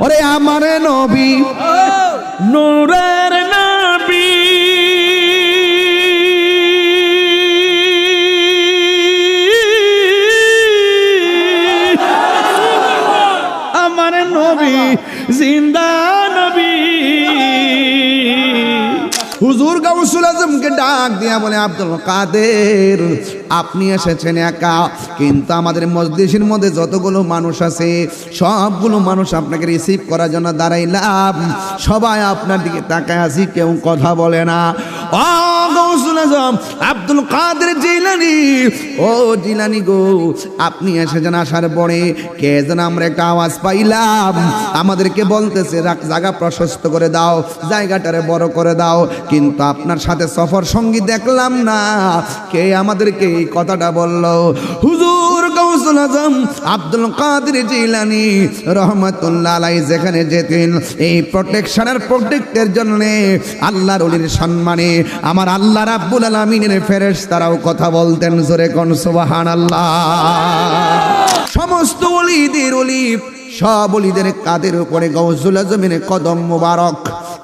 ওরে আমার নবী নূরের নবী আমার নবী জিন্দা নবী হুজুর গাউসুল আজমকে ডাক দিয়া বলে আব্দুল কাদের আপনি এসেছেন একা, কিন্তু আমাদের মজলিসের মধ্যে যতগুলো মানুষ আছে সবগুলো মানুষ আপনাকে রিসিভ করার জন্য দাঁড়াইলাম, সবাই আপনার দিকে তাকায় আছি, কেউ কথা বলে না। ও গাউসুল আজম আব্দুল কাদের জিলানী, ও জিলানী গো আপনি এসেছেন, আসার পরে কে যেন আমরা একটা আওয়াজ পাইলাম, আমাদেরকে বলতেছে জায়গা প্রশস্ত করে দাও, জায়গাটারে বড় করে দাও, কিন্তু আপনার সাথে সফর সঙ্গী দেখলাম না, কে আমাদেরকে এই কথাটা বলল? হুজুর গাউসুল আজম আব্দুল কাদের জিলানী রহমাতুল্লাহ আলাইহি যেখানে যেতেন এই প্রোটেকশনের প্রোটেক্টের জন্য আল্লাহর ওলির সম্মানে আমার আল্লাহ রাব্বুল আলামিনের ফেরেশতারাও কথা বলতেন, জোরে কোন সুবহানাল্লাহ। সমস্ত ওলিদের ওলি, সব ওলিদের কাদের উপরে গাউসুল আজমের কদম মোবারক,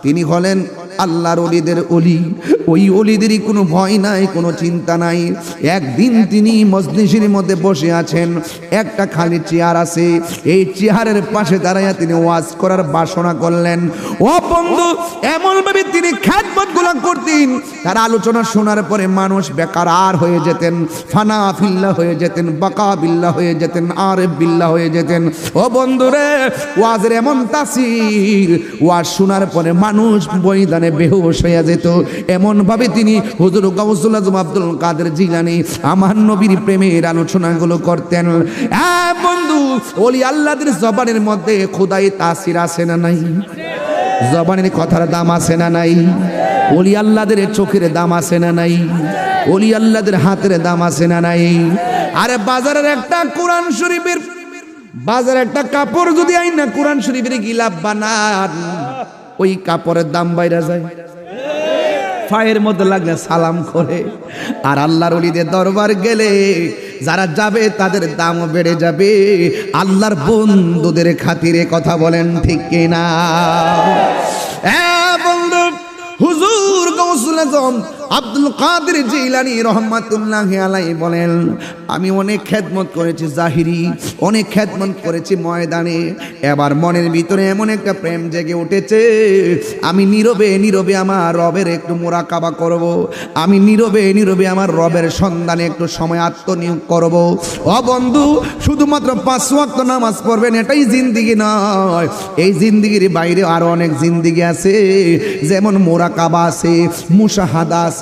তিনি হলেন আল্লাহর ওলিদের ওলি। ওই ওলিদেরই কোনো ভয় নাই, কোনো চিন্তা নাই। একদিন তিনি মজলিসের মধ্যে বসে আছেন, একটা খালি চেয়ার আছে, এই চেয়ারের পাশে দাঁড়াইয়া তিনি ওয়াজ করার বাসনা করলেন। ও বন্ধু, এমন ভাবে তিনি খিদমতগুলো করতেন, তার আলোচনা শোনার পরে মানুষ বেকার হয়ে যেতেন, ফানা ফিল্লাহ হয়ে যেতেন, বাকা বিল্লাহ হয়ে যেতেন, আরেফ বিল্লাহ হয়ে যেতেন। ও বন্ধুরে, ওয়াজের এমন তাসির, ওয়াজ শোনার পরে মানুষ ময়দানে বেহুশ হয়ে যেত। এমন ভাবে তিনি হুজুর গাউসুল আজম আব্দুল কাদের জিলানী আমার নবীর প্রেমের আলোচনাগুলো করতেন। বন্ধু, ওলি আল্লাহদের জবানের মধ্যে খোদাই তাসির আছে না নাই? জবানের কথার দাম আছে না নাই? ওলি আল্লাহদের চোখের দাম আছে না নাই? ওলি আল্লাহদের হাতের দাম আছে না নাই? আরে বাজারের একটা কোরআন শরীফের, বাজারে একটা কাপড় যদি আইনা কোরআন শরীফের গিলাপ বানান, ওই কাপড়ের দাম বাইরে যায়, পায়ের মধ্যে লাগলে সালাম করে। আর আল্লাহর ওলিদের দরবার গেলে যারা যাবে তাদের দামও বেড়ে যাবে, আল্লাহর বন্ধুদের খাতিরে, কথা বলেন ঠিক কিনা? বন্ধু, হুজুর গাউসুল আজম আব্দুল কাদের জিলানী রহমাতুল্লাহি আলাইহি বলেন, আমি অনেক খেদমত করেছি জাহিরি, অনেক খেদমত করেছি ময়দানে, এবার মনের ভিতরে এমন একটা প্রেম জেগে উঠেছে, আমি নীরবে নীরবে আমার রবের একটু মুরাকাবা করব, আমি নীরবে নীরবে আমার রবের সন্ধানে একটু সময় আত্মনিয়োগ করব। ও বন্ধু, শুধুমাত্র 5 ওয়াক্ত নামাজ পড়বেন এটাই জিন্দিগি নয়, এই জিন্দিগির বাইরে আরো অনেক জিন্দিগি আছে, যেমন মুরাকাবা আছে, মুশাহাদা আছে,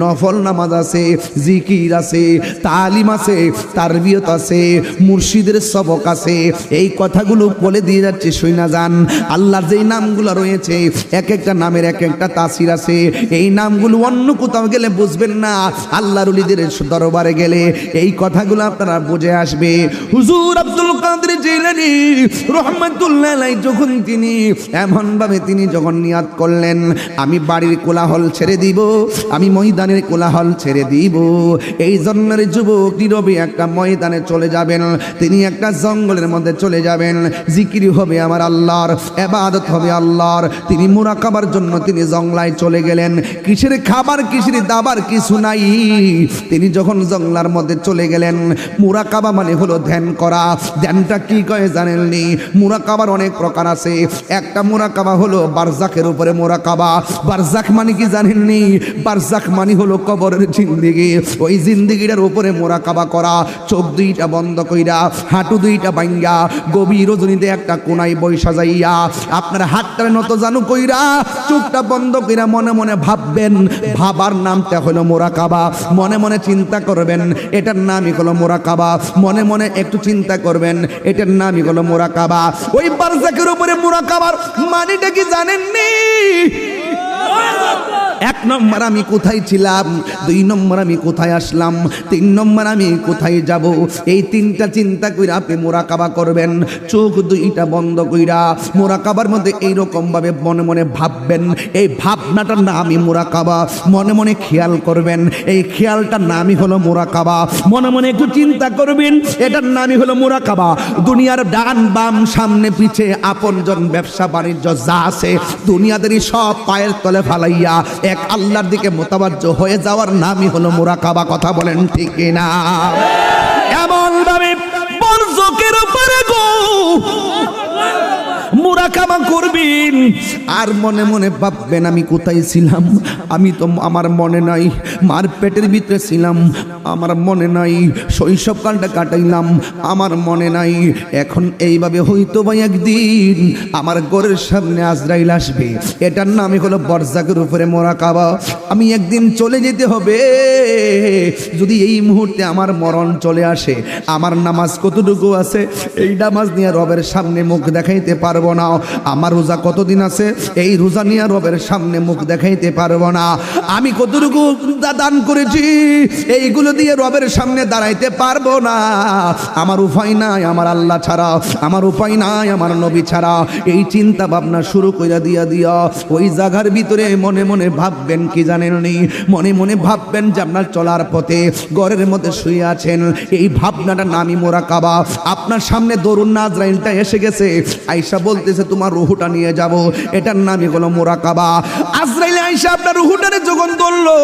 নফল নামাজ আছে, জিকির আছে, তালিম আছে, তারবিয়ত আছে, মুর্শিদের সবক আছে। এই কথাগুলো বলে দিয়ে যাচ্ছে, শুইনা যান। আল্লাহর যেই নামগুলো রয়েছে এক একটা নামের এক একটা তাসির আছে, এই নামগুলো অন্য কোথাও গেলে বুঝবেন না, আল্লাহর ওলিদের দরবারে গেলে এই কথাগুলো আপনারা বুঝে আসবে। হুজুর আব্দুল কাদের জিলানী রহমাতুল্লাহ আলাইহি যখন তিনি এমন ভাবে তিনি যখন নিয়াত করলেন, আমি বাড়ির কোলাহল ছেড়ে দিব, আমি ময়দানের কোলাহল ছেড়ে দিব, এই জন্মের যুবক নীরবে একটা ময়দানে চলে যাবেন, তিনি একটা জঙ্গলের মধ্যে চলে যাবেন, জিকির হবে আমার আল্লাহর, ইবাদত হবে আল্লাহর, তিনি মুরাকাবার জন্য তিনি জঙ্গলায় চলে গেলেন। কিসের খাবার কিসের দাবার কিছু নাই, তিনি যখন জঙ্গলার মধ্যে চলে গেলেন, মুরাকাবা মানে হলো ধ্যান করা। ধ্যানটা কি কয় জানেননি? মুরাকাবার অনেক প্রকার আছে, একটা মুরাকাবা হলো বারজাখের উপরে মুরাকাবা। বারজাখ মানে কি জানেননি? বারজাখ মানে হলো কবরের জিন্দেগি, ওই জিন্দেগিটার উপরে মুরাকাবা করা, চোখ দুইটা বন্ধ কইরা, হাঁটু দুইটা ভাঙ্গা, গভীর রজনীতে একটা কোনায় বৈশা যাইয়া, আপনার হাতটার নত জানু কইরা, চোখটা বন্ধ কইরা মনে মনে ভাববেন, ভাবার নামটা হলো মুরাকাবা। মনে মনে চিন্তা করবেন, এটার নামই হলো মুরাকাবা। মনে মনে একটু চিন্তা করবেন, এটার নামই হলো মুরাকাবা। ওই বারজাখের উপরে মুরাকাবার মানেটা কি জানেননি? এক নম্বর আমি কোথায় ছিলাম, 2 নম্বর আমি কোথায় আসলাম, 3 নম্বর আমি কোথায় যাব। এই 3টা চিন্তা কইরা আপনি মুরাকাবা করবেন। চোখ 2টা বন্ধ কইরা মুরাকাবার মধ্যে এইরকম ভাবে মনে মনে ভাববেন। এই ভাবনাটার নামই মুরাকাবা। মনে মনে খেয়াল করবেন, এই খেয়ালটার নামই হলো মুরাকাবা। মনে মনে একটু চিন্তা করবেন, এটার নামই হলো মুরাকাবা। দুনিয়ার ডান বাম সামনে পিছে আপনজন ব্যবসা বাণিজ্য যা আছে দুনিয়াদেরই সব পায়ের তলে ফালাইয়া এক আল্লাহর দিকে মোতাবাজ্জ হয়ে যাওয়ার নামই হলো মুরাকাবা। কথা বলেন ঠিক কিনা? এমন ভাবে বরজকের উপরে গো মুরাকাবা করবেন আর মনে মনে ভাববেন আমি কোথায় ছিলাম, আমি তো আমার মনে নাই, মার পেটের ভিতরে ছিলাম আমার মনে নাই, শৈশবকালটা কাটাইলাম আমার মনে নাই। এখন এইভাবে হয়তো বা একদিন আমার ঘরের সামনে আজরাইল আসবে, এটার নামই হলো বরজাকের উপরে মুরাকাবা। আমি একদিন চলে যেতে হবে। যদি এই মুহূর্তে আমার মরণ চলে আসে, আমার নামাজ কতটুকু আছে, এই নামাজ নিয়ে রবের সামনে মুখ দেখাইতে পারবো না। আমার রোজা কতদিন আছে, এই রোজা নিয়ে রবের সামনে মুখ দেখাইতে পারবো না। আমি কতটুকু দান করেছি, এইগুলো দিয়ে রবের সামনে দাঁড়াইতে পারবো না। আমার উপায় নাই আমার আল্লাহ ছাড়া, আমার উপায় নাই আমার নবী ছাড়া। এই চিন্তা ভাবনা শুরু করে দিয়া ওই জায়গার ভিতরে মনে মনে ভাববেন কি জানেন নি, মনে মনে ভাববেন যে আপনার চলার পথে ঘরের মধ্যে শুয়ে আছেন। এই ভাবনাটার নামই মুরাকাবা। আপনার সামনে দরুন আজরাইলটা এসে গেছে, আয়েশা বলতেছে তোমার রুহুটা নিয়ে যাব, এটার নামই হলো মুরাকাবা। আজরাইল আয়েশা আপনার রুহুটারে যখন ধরলো,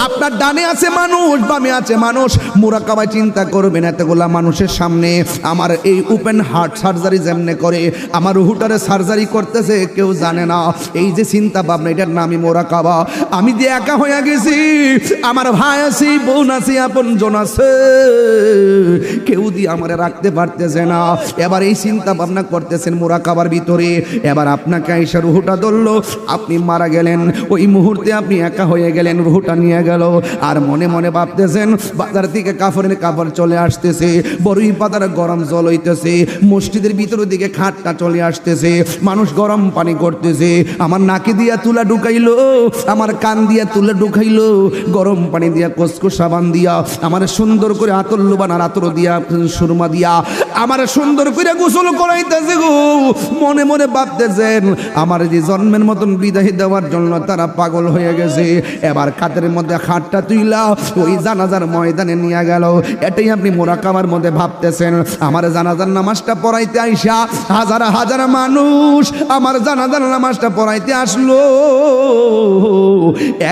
আপনার ডানে আছে মানুষ বামে আছে মানুষ, মুরাকাবায় চিন্তা করবেন এতগুলা মানুষের সামনে আমার এই ওপেন হার্ট সার্জারি যেমনে করে আমার রুহুটারে সার্জারি করতেছে কেউ জানে না। এই যে চিন্তা ভাবনা এটার নামই মুরাকাবা। আমি যে একা হয়ে গেছি, আমার ভাই আছে বোন আছে আপন জন আছে, কেউ দিয়ে আমারে রাখতে পারতেছে না। এবার এই চিন্তা ভাবনা করতেছেন মুরাকাবার ভিতরে। এবার আপনাকে আয়েশা রুহুটা ধরলো, আপনি মারা গেলেন, ওই মুহূর্তে আপনি একা হয়ে গেলেন, রুহুটা নিয়ে গেল। আর মনে মনে ভাবতেছেন বাজার থেকে কাপড়ের কাপড় চলে আসতেছে, বড়ই পাতার গরম জল হইতেছে, মসজিদের ভিতরের দিকে খাটটা চলে আসতেছে, মানুষ গরম পানি করতেছে। আমার নাকে দিয়া তুলা ঢুকাইলো, আমার কান দিয়া তুলা ঢুকাইলো, গরম পানি দিয়া কসকো সাবান দিয়া আমার সুন্দর করে আতর লুবানার আতর দিয়া সুরমা দিয়া আমার সুন্দর করে গোসল করাইতেছে গো। মনে মনে ভাবতেছেন আমার যে জন্মের মতন বিদায় দেওয়ার জন্য তারা পাগল হয়ে গেছে। এবার খাতের মধ্যে খাটটা তুইলা ওই জানাজার ময়দানে নিয়ে গেল। এটাই আপনি মুরাকাবার মধ্যে ভাবতেছেন। আমার জানাজার নামাজটা পড়াইতে আইসা হাজার হাজার মানুষ আমার জানাজার নামাজটা পড়াইতে আসলো,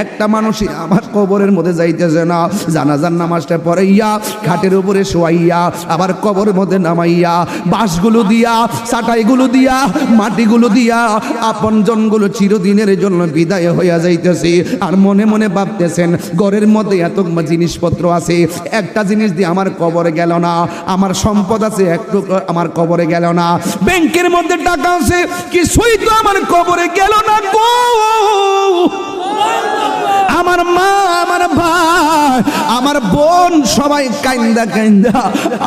একটা মানুষই আমার কবরের মধ্যে যাইতেছে না। জানাজার নামাজটা পড়াইয়া খাটের উপরে শোয়াইয়া আবার কবরের মধ্যে নামাইয়া বাঁশগুলো দিয়া চাটাইগুলো দিয়া মাটিগুলো দিয়া আপন জনগুলো চিরদিনের জন্য বিদায় হইয়া যাইতেছে। আর মনে মনে ভাবতেছেন ঘরের মধ্যে এত জিনিসপত্র আছে, একটা জিনিস দিয়ে আমার কবরে গেল না, আমার সম্পদ আছে একটু আমার কবরে গেল না, ব্যাংকের মধ্যে টাকা আছে কিছুই তো আমার কবরে গেল না গো। আমার মা আমার ভাই আমার বোন সবাই কাইন্দা কাইন্দা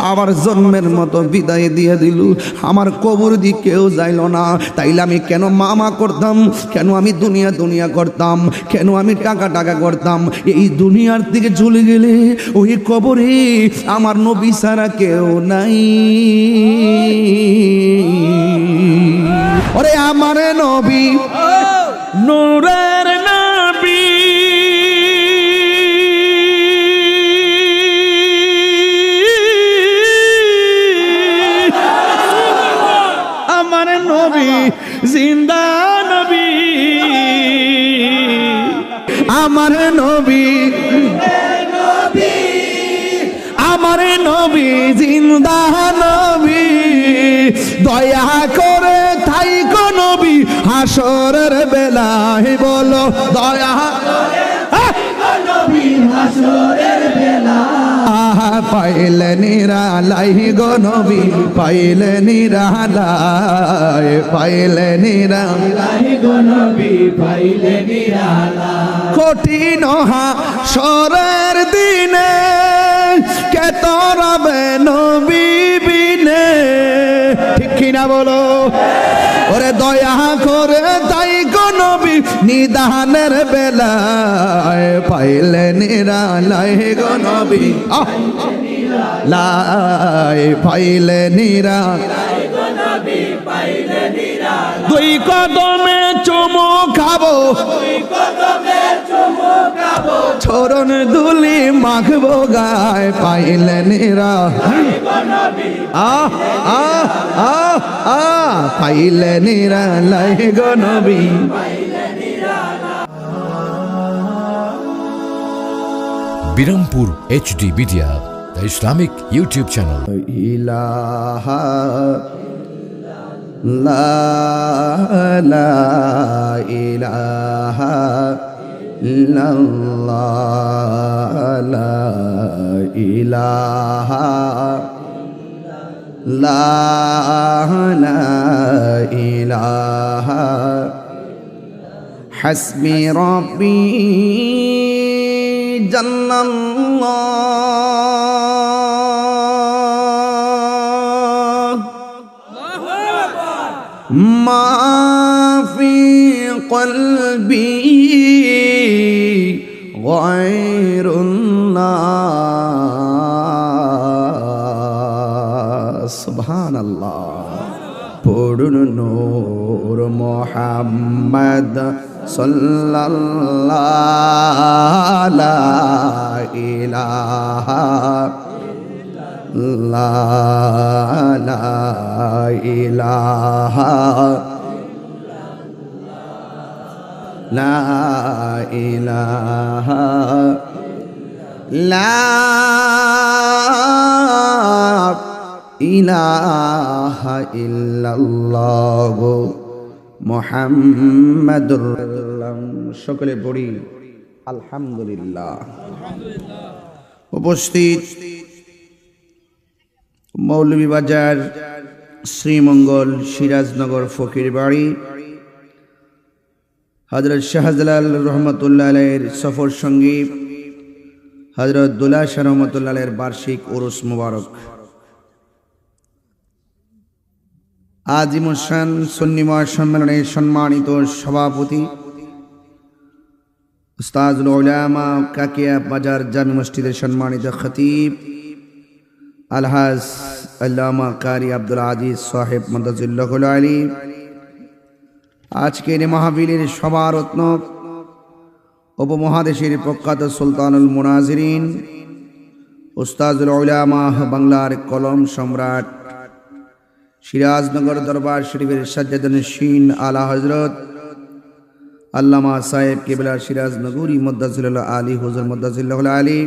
আমার জন্মের মতো বিদায় দিয়ে দিল, আমার কবর দিয়ে কেউ যাইল না। তাইলে আমি কেন মামা করতাম, কেন আমি দুনিয়া দুনিয়া করতাম, কেন আমি টাকা টাকা করতাম? এই দুনিয়ার দিকে চলে গেলে ওই কবরে আমার নবী ছাড়া কেউ নাই। ওরে আমার নবী নূরের নবী, আমার নবী জিন্দা নবী, আমার নবী আমার নবী জিন্দা নবী, দয়া করে থাইকো নবী হাসরের বেলায় বলো দয়া পাইলে নিরালাই গো নবী, পাইলে নিরালাই, পাইলে নিরালাই গো নবী, পাইলে নিরালাই। কঠিন হাসরের দিনে কে তরবে নবী বিনে, ঠিক কিনা বলো? ওরে দয়া করে তাই গো নবী নিদানের বেলায় পাইলে নিরালায় গো নবী লাই পাইলে নিরালায় গো নবী পাইলে নিরালায় দুই কদমে চুমু খাবো চরণ দুলি মাখবো গায় পাইলে নিরালায় গো নবী পাইলে নিরালায় গো নবী Birampur HD media, the Islamic YouTube channel. ইলাহা লা ইলাহা ইল্লাল্লাহ লা ইলাহা লা ইলাহা হাসবি রাব্বি জাল্লাল্লাহ মা ফি কলবি গায়রুল্লাহ সুবহানাল্লাহ পড়ুন নূর মুহাম্মদ সাল্লাল্লাহু লা ইলাহা লা ইলাহা লা ইলাহা লা ইলাহা ইল্লাল্লাহ মুহাম্মাদুর রাসূলুল্লাহ। সকলে পড়ি আলহামদুলিল্লাহ। উপস্থিত মৌলভীবাজার শ্রীমঙ্গল সিরাজনগর ফকির বাড়ি হযরত শাহজালাল রহমতুল্লাহ আলাইহির সফর সঙ্গী হযরত দুলা শাহ রহমতুল্লাহ আলাইহির বার্ষিক উরুস মুবারক। আজিমুসান সুন্নি মহাসম্মেলনের সম্মানিত সভাপতি উস্তাদুল উলামা কাকিয়া বাজার জামি মসজিদের সম্মানিত খতিব আলহাজ আল্লামা কারি আব্দুল আজিজ সাহেব মাদাজিল্লাহুল আলী, আজকের মাহফিলের সভারত্ন উপমহাদেশের প্রখ্যাত সুলতানুল মুনাজিরিন উস্তাদুল উলামা বাংলার কলম সম্রাট সিরাজনগর দরবার শরীফের সাজ্জাদুন্নশীন আলা হযরত আল্লামা সাহেব কিবলা সিরাজনগরী মুদ্দাজিল্লাহ আলী হুজুর মুদ্দাজিল্লাহুল আলী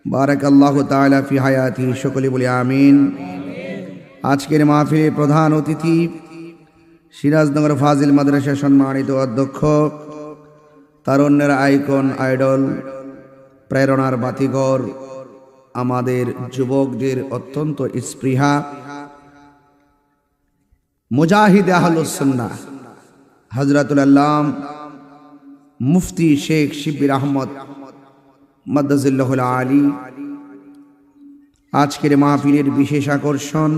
বারাকাল্লাহু তাআলা ফি হায়াতি, সকলে বলি আমিন। আজকের মাহফিলের প্রধান অতিথি সিরাজনগর ফাজিল মাদ্রাসা সম্মানিত অধ্যক্ষ, তারুণ্যের আইকন, আইডল, প্রেরণার বাতিঘর, আমাদের যুবকদের অত্যন্ত স্পৃহা মুজাহিদ আহলুস সুন্নাহ হযরতুল আল্লাম মুফতি শেখ শিব্বির আহমদ মাদ্দাজিল্লাহুল আলী, আজকের মাহফিলের বিশেষ আকর্ষণ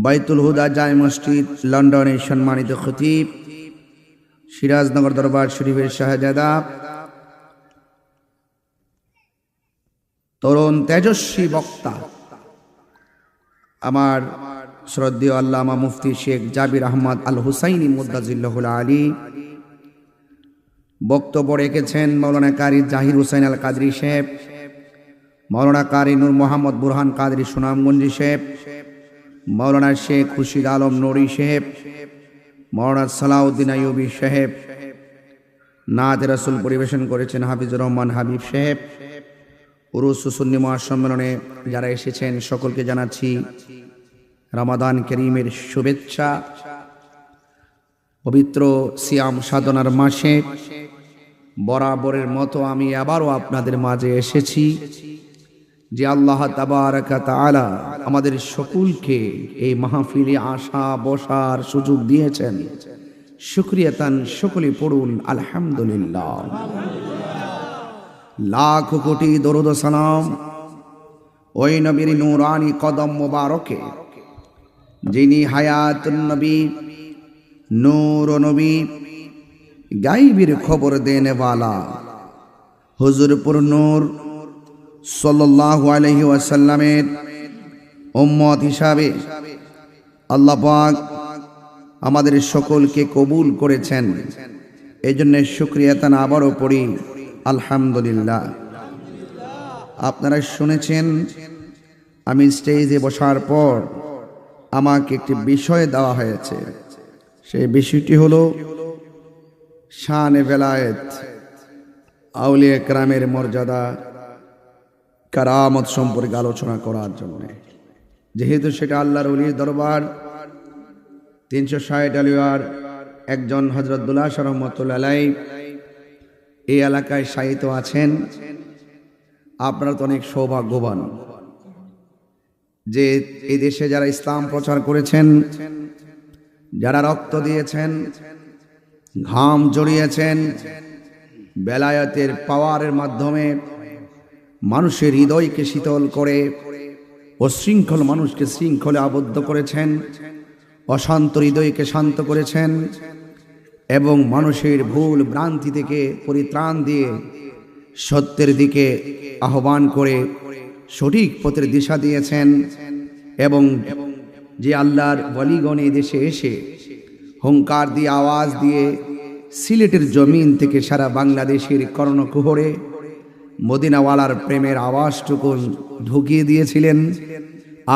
বাইতুল হুদা জামে মসজিদ লন্ডনের সম্মানিত খতিব সিরাজনগর দরবার শরীফের শাহজাদা তরুণ তেজস্বী বক্তা আমার শ্রদ্ধেয় আল্লামা মুফতি শেখ জাবির আহমদ আল হুসাইনি মুদ্দাজিল্লাহুল আলী। বক্তব্য রেখেছেন মাওলানা কারি জাহির হুসাইন আল কাদরি সাহেব, মাওলানা কারি নূর মোহাম্মদ বুরহান কাদরি সুনামগঞ্জি সাহেব, মাওলানা শেখ খুরশিদ আলম নুরি সাহেব, মাওলানা সালাউদ্দিন আইয়ুবী সাহেব। নাত রাসূল পরিবেশন করেছেন হাফিজুর রহমান হাবিব সাহেব। উরুস সুন্নি মহাসম্মেলনে যারা এসেছেন সকলকে জানাচ্ছি রমাদান করিমের শুভেচ্ছা। পবিত্র সিয়াম সাধনার মাসে বরাবরের মতো আমি আবারও আপনাদের মাঝে এসেছি যে আল্লাহ তাবারাকা তাআলা আমাদের সকলকে এই মাহফিলে আসা বসার সুযোগ দিয়েছেন। শুকরিয়াতান সকলে পড়ুন আলহামদুলিল্লাহ। লাখ কোটি দরুদ ও সালাম ওই নবীর নূরানি কদম মোবারকে, যিনি হায়াতুন নবী, নূর নবী, গাইবের খবর দেনে वाला হুজুরপুর নূর সাল্লাল্লাহু আলাইহি ওয়াসাল্লামের উম্মত হিসাবে আল্লাহ পাক আমাদের সকলকে কবুল করেছেন। এজন্য শুকরিয়া তান আবারও পড়ি আলহামদুলিল্লাহ। আপনারা শুনেছেন আমি স্টেজে বসার পর আমাকে একটি বিষয় দেওয়া হয়েছে। সেই বিষয়টি হলো শান-এ বেলায়েত, আউলিয়া কেরামের মর্যাদা, কারামত সম্পর্কে আলোচনা করার জন্য। যেহেতু সেটা আল্লাহর ওলির দরবার, 360 আলিয়ার একজন হযরত দুল্লাহ শাহ রহমাতুল্লাহ আলাইহি এই এলাকায় শায়িত আছেন। আপনারা তো অনেক সৌভাগ্যবান যে এই দেশে যারা ইসলাম প্রচার করেছেন, যারা রক্ত দিয়েছেন, ঘাম জড়িয়েছেন, বেলায়েতের পাওয়ারের মাধ্যমে মানুষের হৃদয়কে শীতল করে অশৃঙ্খল মানুষকে শৃঙ্খলে আবদ্ধ করেছেন, অশান্ত হৃদয়কে শান্ত করেছেন এবং মানুষের ভুল ভ্রান্তি থেকে পরিত্রাণ দিয়ে সত্যের দিকে আহ্বান করে সঠিক পথের দিশা দিয়েছেন। এবং যে আল্লাহর ওয়ালিগণ এই দেশে এসে হুঙ্কার দিয়ে আওয়াজ দিয়ে সিলেটের জমিন থেকে সারা বাংলাদেশের কর্ণকুহরে মদিনাওয়ালার প্রেমের আওয়াজটুকু ঢুকিয়ে দিয়েছিলেন,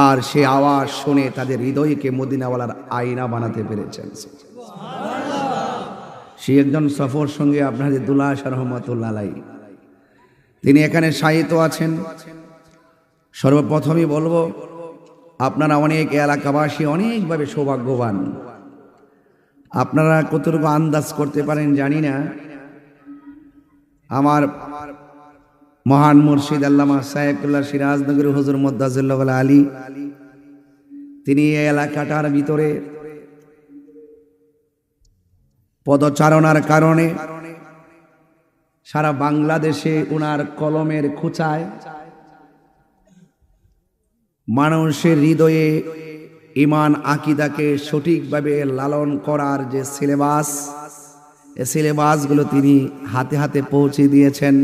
আর সে আওয়াজ শুনে তাদের হৃদয়কে মদিনাওয়ালার আয়না বানাতে পেরেছেন। সে একজন সফর সঙ্গে আপনাদের দুল্লাহ শাহ রহমাতুল্লাহ আলাইহি তিনি এখানে শায়িত আছেন। সর্বপ্রথমই বলবো আপনারা অনেক এলাকাবাসী অনেকভাবে সৌভাগ্যবান। আপনারা কতটুকু আন্দাজ করতে পারেন জানি না, আমার মহান মুর্শিদ আল্লামা সাইফুল্লাহ সিরাজনগরী হুজুর মুদ্দাজিল্লাহ আলী তিনি এই এলাকাটার ভিতরে পদচারণার কারণে সারা বাংলাদেশে উনার কলমের খুঁচায় মানুষের হৃদয়ে ঈমান আকীদাকে সঠিকভাবে লালন করার যে সিলেবাস, এই সিলেবাসগুলো তিনি হাতে হাতে পৌঁছে দিয়েছেন।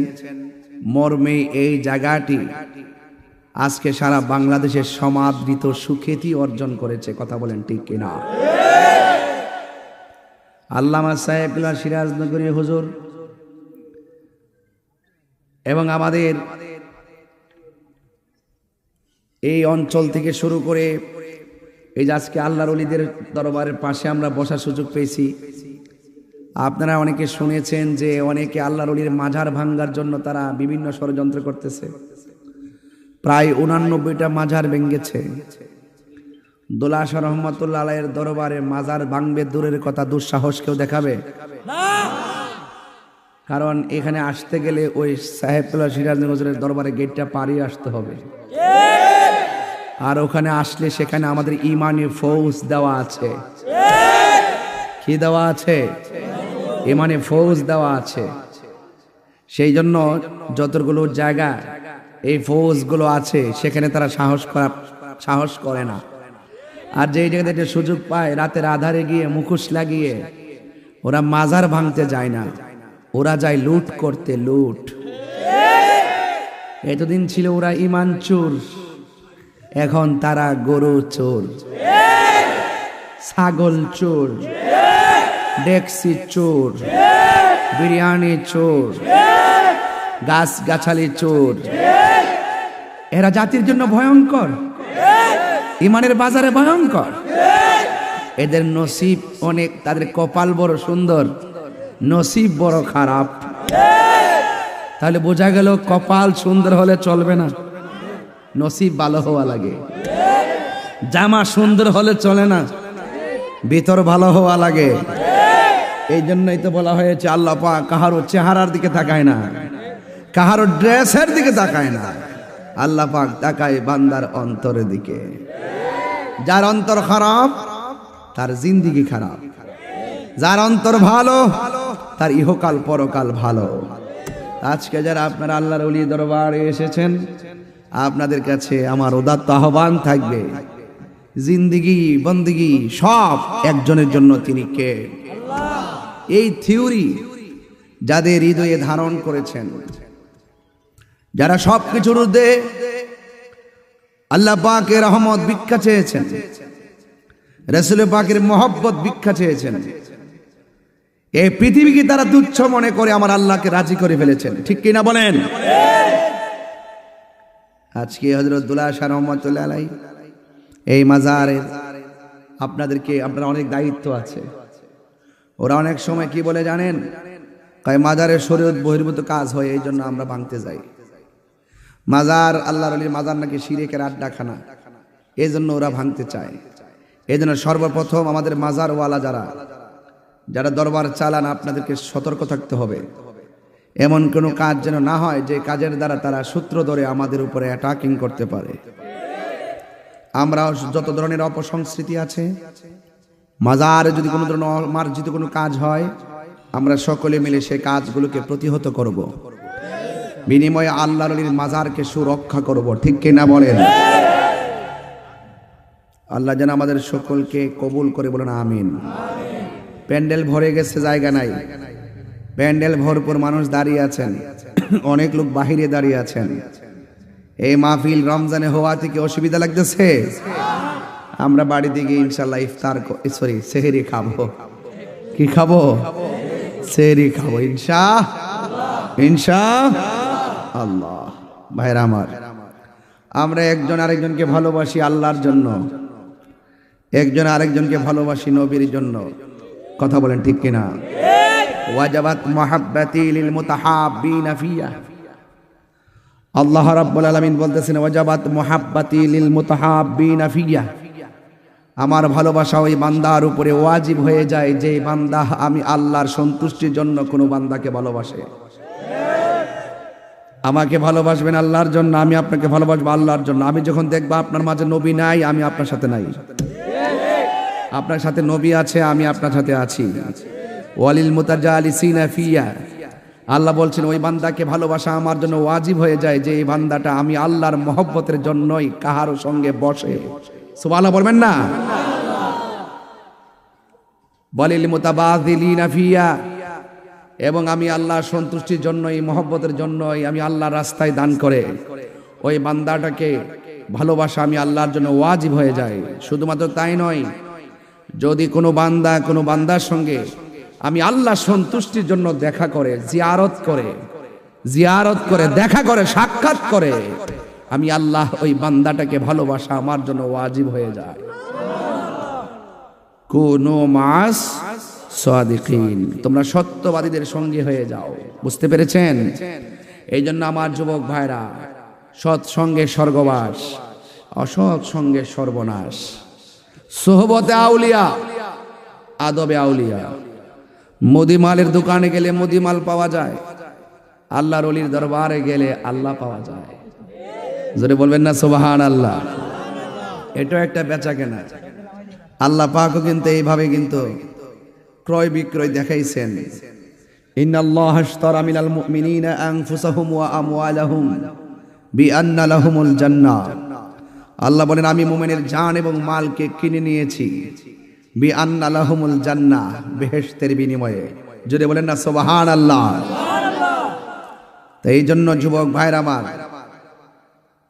মর্মে এই জায়গাটি আজকে সারা বাংলাদেশের সমাদৃত সুখ্যাতি অর্জন করেছে। কথা বলেন ঠিক কিনা? আল্লামা সাইফুল্লাহ সিরাজনগরী হুজুর এবং আমাদের এই অঞ্চল থেকে শুরু করে এই যে আজকে আল্লাহর ওলিদের দরবারের পাশে আমরা বসার সুযোগ পেয়েছি। আপনারা অনেকে শুনেছেন যে অনেকে আল্লাহর ওলির মাজার ভাঙ্গার জন্য তারা বিভিন্ন ষড়যন্ত্র করতেছে। প্রায় 89টা মাজার ভেঙেছে। দুল্লাহ শাহ রহমাতুল্লাহ আলাইহির দরবারে মাজার ভাঙবে দূরের কথা, দুঃসাহস কেউ দেখাবে না। কারণ এখানে আসতে গেলে ওই সাহেবুল্লাহ সিরাজনগরী হুজুরের দরবারে গেটটা পাড়িয়ে আসতে হবে। আর ওখানে আসলে সেখানে আমাদের ইমানি ফৌজ দেওয়া আছে। কি দেওয়া আছে? ইমানি ফৌজ দেওয়া আছে। সেই জন্য যতগুলো জায়গা এই ফৌজগুলো আছে সেখানে তারা সাহস করে না। আর যেই জায়গাতে সুযোগ পায় রাতের আধারে গিয়ে মুখোশ লাগিয়ে ওরা মাজার ভাঙতে যায় না, ওরা যায় লুট করতে। লুট এতদিন ছিল ওরা ইমান চোর, এখন তারা গরু চোর, ছাগল চোর, ডেক্সি চোর, বিরিয়ানি চোর, গাছ গাছালি চোর। এরা জাতির জন্য ভয়ঙ্কর, ইমানের বাজারে ভয়ঙ্কর। এদের নসিব অনেক, তাদের কপাল বড় সুন্দর, নসিব বড় খারাপ। তাহলে বোঝা গেল কপাল সুন্দর হলে চলবে না, নসিব ভালো হওয়া লাগে। জামা সুন্দর হলে চলে না, ভিতর ভালো হওয়া লাগে। এই জন্যই তো বলা হয়েছে আল্লাহ পাক কাহারও চেহারার দিকে তাকায় না, কাহারও ড্রেসের দিকে তাকায় না, আল্লাহ পাক তাকায় বান্দার অন্তরের দিকে। যার অন্তর খারাপ তার জিন্দিগি খারাপ, যার অন্তর ভালো তার ইহকাল পরকাল ভালো। আজকে যারা আপনারা আল্লাহর ওলি দরবারে এসেছেন, আপনাদের কাছে আমার উদাত্ত আহ্বান থাকবে, জিন্দিগি বন্দিগি সব একজনের জন্য। তিনি কে? এই থিওরি যাদের হৃদয়ে ধারণ করেছেন, যারা সবকিছুর ঊর্ধ্বে আল্লাহ পাকের রহমত ভিক্ষা চেয়েছেন, রাসূল পাকের মহব্বত ভিক্ষা চেয়েছেন, এই পৃথিবীকে তারা তুচ্ছ মনে করে আমার আল্লাহকে রাজি করে ফেলেছেন। ঠিক কিনা বলেন? আজকে হযরত দুলা শাহ রহমাতুল্লাহ আলাইহি এই মাজারে আপনার অনেক দায়িত্ব আছে। ওরা অনেক সময় কি বলে জানেন, কয় মাজারের শরীয়ত বহির্ভূত কাজ হয়, এই জন্য আমরা ভাঙতে যাই। মাজার আল্লাহর ওলির মাজার নাকি শিরকের আড্ডাখানা, এই জন্য ওরা ভাঙতে চায়। এই জন্য সর্বপ্রথম আমাদের মাজারওয়ালা যারা দরবার চালান, আপনাদেরকে সতর্ক থাকতে হবে। এমন কোনো কাজ যেন না হয় যে কাজের দ্বারা তারা সূত্র ধরে আমাদের উপরে অ্যাটাকিং করতে পারে। আমরা যত ধরনের অপসংস্কৃতি আছে, মাজারে যদি কোনো ধরনের অমার্জিত কোনো কাজ হয়, আমরা সকলে মিলে সেই কাজগুলোকে প্রতিহত করব, বিনিময়ে আল্লাহর ওলির মাজারকে সুরক্ষা করব। ঠিক কিনা বলেন? আল্লাহ যেন আমাদের সকলকে কবুল করে, বলেন আমিন। প্যান্ডেল ভরে গেছে, জায়গা নাই। প্যান্ডেল ভরপুর মানুষ দাঁড়িয়ে আছেন, অনেক লোক বাহিরে দাঁড়িয়ে আছেন। এই মাহফিল রমজানে হওয়া থেকে অসুবিধা লাগতেছে? আমরা বাড়িতে গিয়ে ইনশাল্লাহ সেহরি খাবো। কি খাবো? সেহরি খাবো ইনশাআল্লাহ। ভাইরা আমার, আমরা একজন আরেকজনকে ভালোবাসি আল্লাহর জন্য, একজন আরেকজনকে ভালোবাসি নবীর জন্য। কথা বলেন ঠিক কিনা? ওয়াজাবাত মুহাব্বাতি লিল মুতাহাব্বিনা ফিয়া। আল্লাহ রাব্বুল আলামিন বলতেছেন, ওয়াজাবাত মুহাব্বাতি লিল মুতাহাব্বিনা ফিয়া। আমার ভালোবাসা ওই বান্দার উপরে ওয়াজিব হয়ে যায় যে বান্দা আমি আল্লাহর সন্তুষ্টির জন্য কোনো বান্দাকে ভালোবাসে। আমাকে ভালোবাসবেন আল্লাহর জন্য, আমি আপনাকে ভালোবাসবো আল্লাহর জন্য। আমি যখন দেখবো আপনার মাঝে নবী নাই, আমি আপনার সাথে নাই। আপনার সাথে নবী আছে, আমি আপনার সাথে আছি। ওয়ালিল মুতাজালিসিনা ফিয়া। আল্লাহ বলছেন ওই বান্দাকে ভালোবাসা আমার জন্য ওয়াজিব হয়ে যায় যে এই বান্দাটা আমি আল্লাহর মহব্বতের জন্যই কাহারও সঙ্গে বসে। সুবহানাল্লাহ বলবেন না? ওয়ালিল মুতাবাযিলিনা ফিয়া। এবং আমি আল্লাহর সন্তুষ্টির জন্যই, মহব্বতের জন্যই আমি আল্লাহর রাস্তায় দান করে ওই বান্দাটাকে ভালোবাসা আমি আল্লাহর জন্য ওয়াজিব হয়ে যায়। শুধুমাত্র তাই নয়, যদি কোনো বান্দার সঙ্গে আমি আল্লাহ সন্তুষ্টির জন্য দেখা করে, জিয়ারত করে দেখা করে, সাক্ষাৎ করে, আমি আল্লাহ ওই বান্দাটাকে ভালোবাসা আমার জন্য ওয়াজিব হয়ে যায়। কুনু মাস সাদিকিন, তোমরা সত্যবাদীদের সঙ্গে হয়ে যাও। বুঝতে পেরেছেন? এই জন্য আমার যুবক ভাইরা, সৎ সঙ্গে স্বর্গবাস, অসৎ সঙ্গে সর্বনাশ। সোহবতে আউলিয়া, আদবে আউলিয়া। মুদিমালের দোকানে গেলে মুদিমাল পাওয়া যায়, আল্লাহর ওলির দরবারে গেলে আল্লাহ পাওয়া যায়। জোরে বলবেন না সুবহানাল্লাহ? এটা একটা বেচা কেনা। আল্লাহ পাকও কিন্তু এইভাবে কিন্তু ক্রয় বিক্রয় দেখাইছেন। ইন্নাল্লাহা আশতারা মিনাল মুমিনিনা আনফুসাহুম ওয়া আমওয়ালাহুম বিআন্না লাহুমুল জান্নাহ। আল্লাহ বলেন আমি মুমিনের জান এবং মালকে কিনে নিয়েছি বিআন্না লাহুমুল জান্নাহ, বেহেশতের বিনিময়ে। যদি বলেন না সুবহানাল্লাহ? তো এই জন্য যুবক ভাইরা আমার,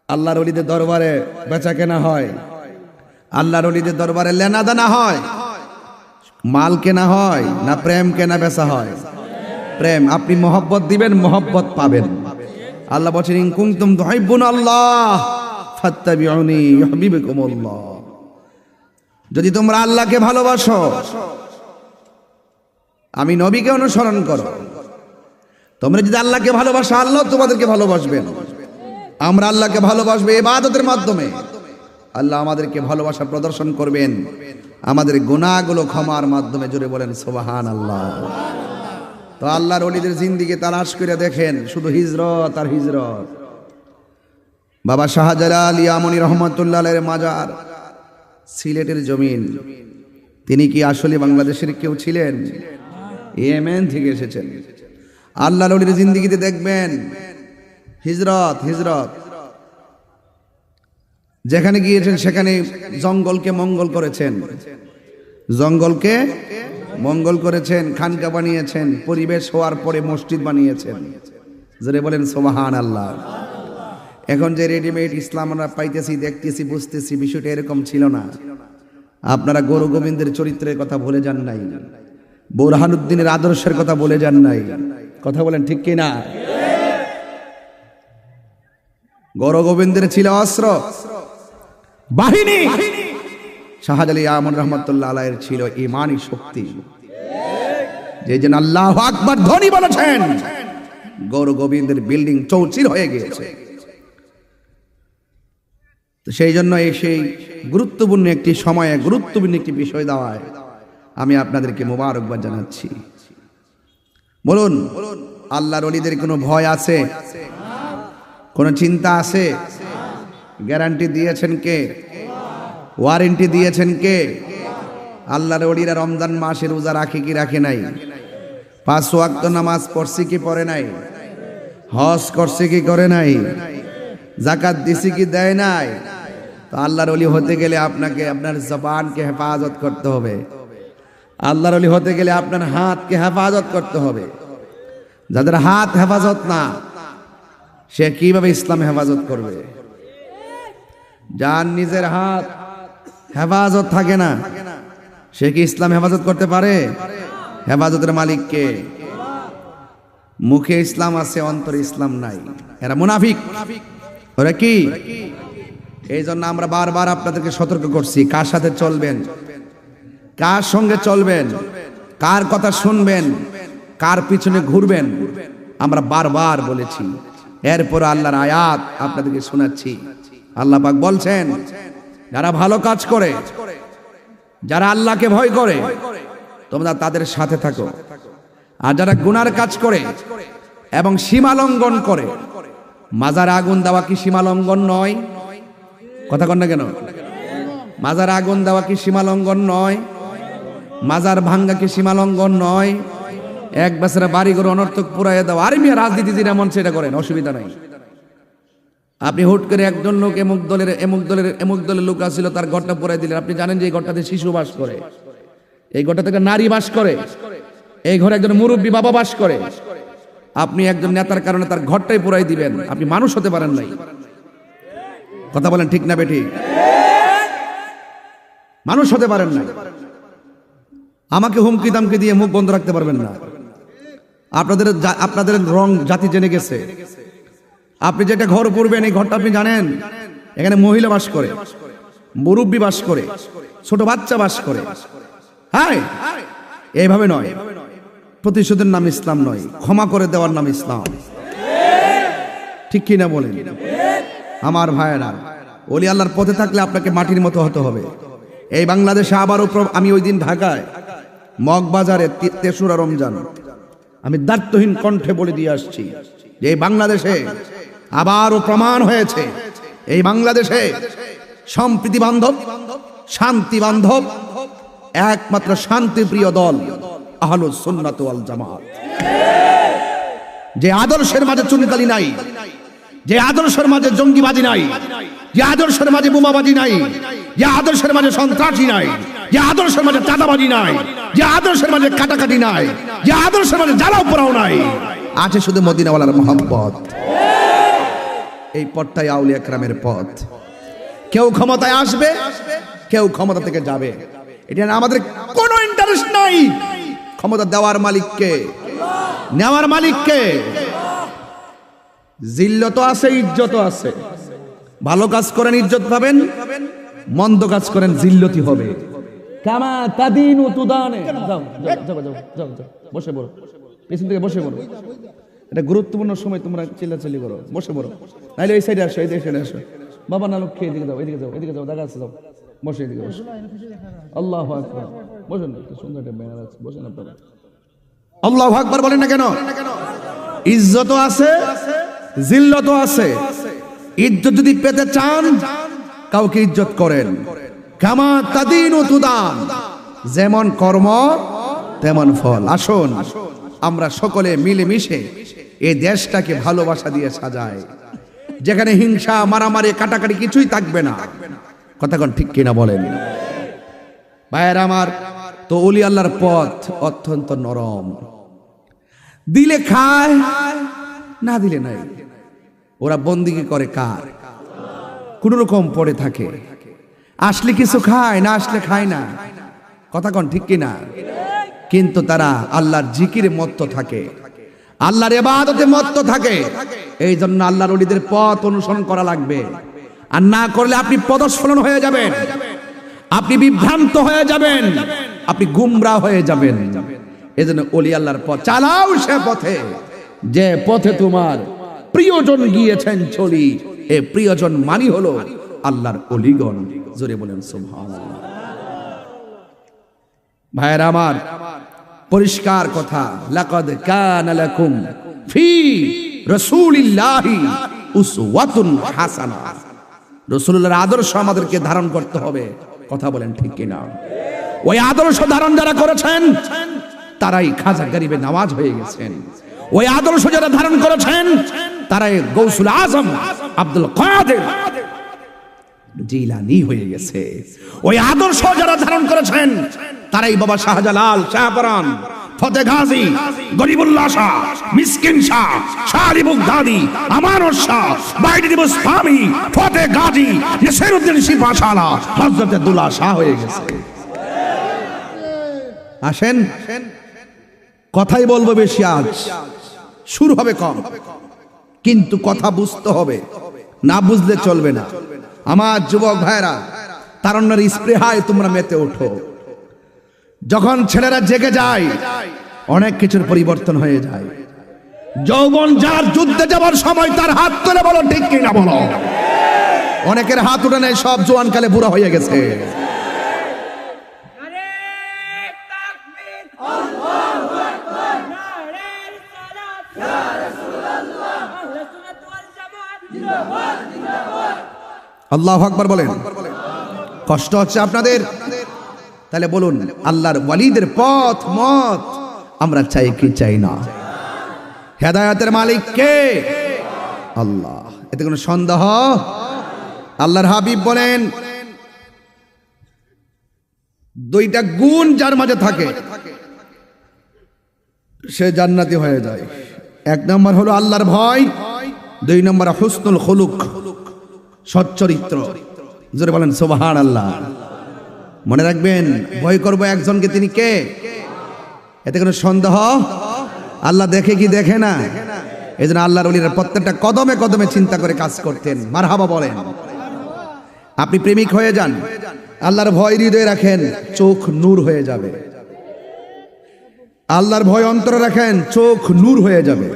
আল্লাহর ওলিদের দরবারে বেচা কেনা হয়, আল্লাহর ওলিদের দরবারে লেনা দেনা হয়, মাল কেনা হয় না প্রেম কেনা বেচা হয়? প্রেম। আপনি মহব্বত দিবেন, মহব্বত পাবেন। আল্লাহ বলেন ইন কুনতুম তুহিব্বুনাল্লাহ ফাত্তাবিউনি ইউহিব্বুকুমুল্লাহ। যদি তোমরা আল্লাহকে ভালোবাসো, আমি নবীকে অনুসরণ করো, তোমরা যদি আল্লাহকে ভালোবাসো, আল্লাহ তোমাদেরকে ভালোবাসবেন। আমরা আল্লাহকে ভালোবাসবো ইবাদতের মাধ্যমে। আল্লাহ আমাদেরকে ভালোবাসা প্রদর্শন করবেন আমাদের গুনাহগুলো ক্ষমার মাধ্যমে। জোরে বলেন সুবহানাল্লাহ। তো আল্লাহর ওলিদের জিন্দেগি তালাশ করে দেখেন, শুধু হিজরত আর হিজরত। বাবা শাহজালাল ইয়ামনি রহমাতুল্লাহ আলাইহির মাজার সিলেটের জমিন। তিনি কি আসলে বাংলাদেশের কেউ ছিলেন? ইয়েমেন থেকে এসেছেন। আল্লাহর ওলির জিন্দেগিতে দেখবেন হিজরত হিজরত। যেখানে গিয়েছেন সেখানে জঙ্গলকে মঙ্গল করেছেন, জঙ্গলকে মঙ্গল করেছেন, খানকা বানিয়েছেন, পরিবেশ হওয়ার পরে মসজিদ বানিয়েছেন। জোরে বলেন সুবহানাল্লাহ। এখন যে রেডিমেড ইসলাম আমরা পাইতেছি, দেখতেছি, বুঝতেছি, বিষয়টা এরকম ছিল না। আপনারা গুরু গোবিন্দের চরিত্রের কথা ভুলে যান নাই, বুরহানুদ্দিনের আদর্শের কথা বলে যান নাই। কথা বলেন ঠিক কি না? গুরু গোবিন্দের ছিল অস্ত্র বাহিনী, শাহজালি আমন রহমতুল্লাহ আলাইহির ছিল ঈমানি শক্তি। যে জন আল্লাহু আকবার ধ্বনি বলেছেন, গুরু গোবিন্দের বিল্ডিং চৌচির হয়ে গিয়েছে। তো সেই জন্য সেই গুরুত্বপূর্ণ একটি সময়ে গুরুত্বপূর্ণ একটি বিষয় দেওয়ায় আমি আপনাদেরকে মোবারকবাদ জানাচ্ছি। বলুন, আল্লাহর ওলিদের কোনো ভয় আছে? কোনো চিন্তা আছে? গ্যারান্টি দিয়েছেন কে? ওয়ারেন্টি দিয়েছেন কে? আল্লাহর ওলিরা রমজান মাসে রোজা রাখে কি রাখে নাই? 5 ওয়াক্ত নামাজ পড়ছে কি পড়ে নাই? হজ করছে কি করে নাই? যাকাত দিছে কি দেয় নাই? তো আল্লাহর ওলি হতে গেলে আপনাকে আপনার জবানকে হেফাজত করতে হবে। আল্লাহর ওলি হতে গেলে আপনার হাতকে হেফাজত করতে হবে। যাদের হাত হেফাজত না, সে কিভাবে ইসলাম হেফাজত করবে? যার নিজের হাত হেফাজত থাকে না, সে কি ইসলাম হেফাজত করতে পারে? হেফাজতের মালিক কে? মুখে ইসলাম আছে, অন্তরে ইসলাম নাই, এরা মুনাফিক। ওরা কি? এই জন্য আমরা বারবার আপনাদেরকে সতর্ক করছি, কার সাথে চলবেন, কার সঙ্গে চলবেন, কার কথা শুনবেন, কার পিছনে ঘুরবেন, আমরা বারবার বলেছি। এরপর আল্লাহর আয়াত আপনাদেরকে শোনাচ্ছি। আল্লাহ পাক বলছেন, যারা ভালো কাজ করে, যারা আল্লাহকে ভয় করে, তোমরা তাদের সাথে থাকো। আর যারা গুনার কাজ করে এবং সীমা লঙ্ঘন করে, মাজারে আগুন দেওয়া কি সীমা লঙ্ঘন নয়? কথা কন না কেন? মাজারে আগুন দেওয়া কি সীমা লঙ্ঘন নয়? মাজার ভাঙ্গা কি সীমা লঙ্ঘন নয়? এক বছরে বাড়ি ঘর অনর্থক পুরাইয়া দেওয়া, আরে মিয়া রাজনীতি যেমন সেটা করেন, অসুবিধা নাই। আপনি হুট করে একজন লোক এমুক দলের লোক আসছিল, তার ঘরটা পুরাই দিলেন। আপনি জানেন যে এই ঘরটাতে শিশু বাস করে, এই ঘরটাতে একটা নারী বাস করে, এই ঘরে একজন মুরব্বী বাবা বাস করে। আপনি একজন নেতার কারণে তার ঘরটাই পুরাই দিবেন, আপনি মানুষ হতে পারেন নাই। কথা বলেন ঠিক না বেঠিক? মানুষ হতে পারেন নাই। আমাকে হুমকি দামকি দিয়ে মুখ বন্ধ রাখতে পারবেন না। আপনাদের রং জাতি জেনে গেছে। আপনি যেটা ঘর পড়বেন, এই ঘরটা আপনি জানেন এখানে মহিলা বাস করে, মুরব্বী বাস করে, ছোট বাচ্চা বাস করে। হ্যাঁ, এইভাবে নয়। প্রতিশোধের নাম ইসলাম নয়, ক্ষমা করে দেওয়ার নাম ইসলাম। ঠিক কি না বলেন আমার ভাইয়েরা? ওলি আল্লাহর পথে থাকলে আপনাকে মাটির মতো হতে হবে। এই বাংলাদেশে আবারও আমি ওই দিন ঢাকায় মগবাজারে 3রা রমজান আমি দায়িত্বহীন কণ্ঠে বলে দিয়ে আসছি যে এই বাংলাদেশে আবারও প্রমাণ হয়েছে, এই বাংলাদেশে সম্প্রীতি বান্ধব, শান্তি বান্ধব একমাত্র শান্তিপ্রিয় দল আহলুস সুন্নাত ওয়াল জামাত। যে আদর্শের মাঝে চুনকালি নাই, যে আদর্শের মাঝে জঙ্গিবাজি নাই, যে আদর্শের মাঝে বোমাবাজি নাই, যে আদর্শের মাঝে সন্ত্রাসী নাই, যে আদর্শের মাঝে চাঁদাবাজি নাই, যে আদর্শের মাঝে কাটাকাটি নাই, যে আদর্শের মাঝে জ্বালাও পোড়াও নাই, আছে শুধু মদিনাওয়ালার মহব্বত। এই পথটাই আউলিয়া কেরামের পথ। কেউ ক্ষমতায় আসবে, কেউ ক্ষমতা থেকে যাবে, এটা আমাদের কোনো ইন্টারেস্ট নাই। ক্ষমতা দেওয়ার মালিককে, নেওয়ার মালিককে। জিল্লত আছে, ইজ্জত আছে। ভালো কাজ করেন ইজ্জত পাবেন, মন্দ কাজ করেন জিল্লতি হবে। কামা তাদিনু তুদানে। যাও যাও যাও যাও যাও, বসে পড়ো, পেছন থেকে বসে পড়ো। এটা গুরুত্বপূর্ণ সময়, তোমরা চিল্লাচিল্লি করো, বসে পড়ো। নাইলে এই সাইডে আসো, এই সাইডে আসো। বাবা না লক্ষ্যে এদিকে যাও, এদিকে যাও, এদিকে যাও, দেখা আছে, যাও বসে, এদিকে বসো। আল্লাহু আকবার, বসেন। সুন্দর একটা ব্যানার আছে, বসেন আপনারা। আল্লাহু আকবার বলেন না কেন? ইজ্জত আছে, জিল্লত আছে। ইজ্জত যদি পেতে চান, কাউকে ইজ্জত করেন। কামা তাদিনু তুদান, যেমন কর্ম তেমন ফল। আসুন আমরা সকলে মিলেমিশে এই দেশটাকে ভালোবাসা দিয়ে সাজাই, যেখানে হিংসা, মারামারি, কাটাকাটি কিছুই থাকবে না। কথা কোন ঠিক কিনা বলেন ভাইয়েরা আমার? তো ওলি আল্লাহর পথ অত্যন্ত নরম, দিলে খায়, না দিলে নাই। ওরা বন্দিগি করে কার? কোন রকম পড়ে থাকে, আসলে কিছু খায়, না আসলে খায় না। কথা কন ঠিক কিনা? কিন্তু তারা আল্লাহর জিকিরে মত্ত থাকে, আল্লাহর ইবাদতে মত্ত থাকে। এই জন্য আল্লাহর ওলিদের পথ অনুসরণ করা লাগবে। আর না করলে আপনি পদস্খলন হয়ে যাবেন, আপনি বিভ্রান্ত হয়ে যাবেন, আপনি গুমরাহ হয়ে যাবেন। এজন্য ওলি আল্লাহর পথ চালাও, সে পথে যে পথে তোমার প্রিয়জন গিয়েছেন চলি। এ প্রিয়জন মানি হলো আল্লাহর ওলিগণ। জোরে বলেন সুবহানাল্লাহ। ভাইরা আমার, পরিষ্কার কথা, লাকাদ কানা লাকুম ফি রাসূলিল্লাহি উসওয়াতুন হাসানা। রাসূলুল্লাহর আদর্শ আমাদেরকে ধারণ করতে হবে। কথা বলেন ঠিক কিনা? ওই আদর্শ ধারণ যারা করেছেন তারাই খাজা গরিবে নওয়াজ হয়ে গেছেন। ওই আদর্শ যারা ধারণ করেছেন তারাই গৌসুল আজম আব্দুল কাদের জিলানী হয়ে গেছে। ওই আদর্শ যারা ধারণ করেছেন তারাই বাবা শাহজালাল, শাহপরান, ফতে গাজী, গরিবুল্লাহ শাহ, মিসকিন শাহ, শাহ আলী বুগদাদি, আমানত শাহ, বাইদি বুস্তামি, ফতে গাজী, নাসিরউদ্দিন শিফাশালা, হযরত দুলা শাহ হয়ে গেছে। আসেন, কথাই বলবো বেশি, আজ শুরু হবে কম, কিন্তু কথা বুঝতে হবে, না বুঝলে চলবে না। আমার যুবক ভাইরা, তারুণ্যের স্পৃহায় তোমরা মেতে ওঠো। যখন ছেলেরা জেগে যায় অনেক কিছুর পরিবর্তন হয়ে যায়। যৌবন যার যুদ্ধে যাবার সময় তার হাত তুলে বলো ঠিক কিনা বলো। অনেকের হাত উঠে নেই, সব জোয়ানকালে বুড়া হয়ে গেছে। আল্লাহু আকবার বলেন। কষ্ট হচ্ছে আপনাদের? তাহলে বলুন, আল্লাহর ওয়ালিদের পথ মত আমরা চাই কি চাই না? হেদায়েতের মালিক কে? আল্লাহ, এতে কোনো সন্দেহ? আল্লাহর হাবিব বলেন, দুইটা গুণ যার মাঝে থাকে সে জান্নাতি হয়ে যায়। এক নম্বর হলো আল্লাহর ভয়, দুই নম্বর হুসনুল খুলুক, সচ্চরিত্র। জোরে বলেন সুবহানাল্লাহ। মনে রাখবেন, ভয় করব একজনকে, তিনি কে? এতে কোনো সন্দেহ? আল্লাহ দেখে কি দেখে না? এই জন্য আল্লাহর ওলিরা প্রত্যেকটা কদমে কদমে চিন্তা করে কাজ করতেন। মারহাবা বলেন। আপনি প্রেমিক হয়ে যান, আল্লাহর ভয় হৃদয়ে রাখেন, চোখ নূর হয়ে যাবে। আল্লাহর ভয় অন্তরে রাখেন, চোখ নূর হয়ে যাবে।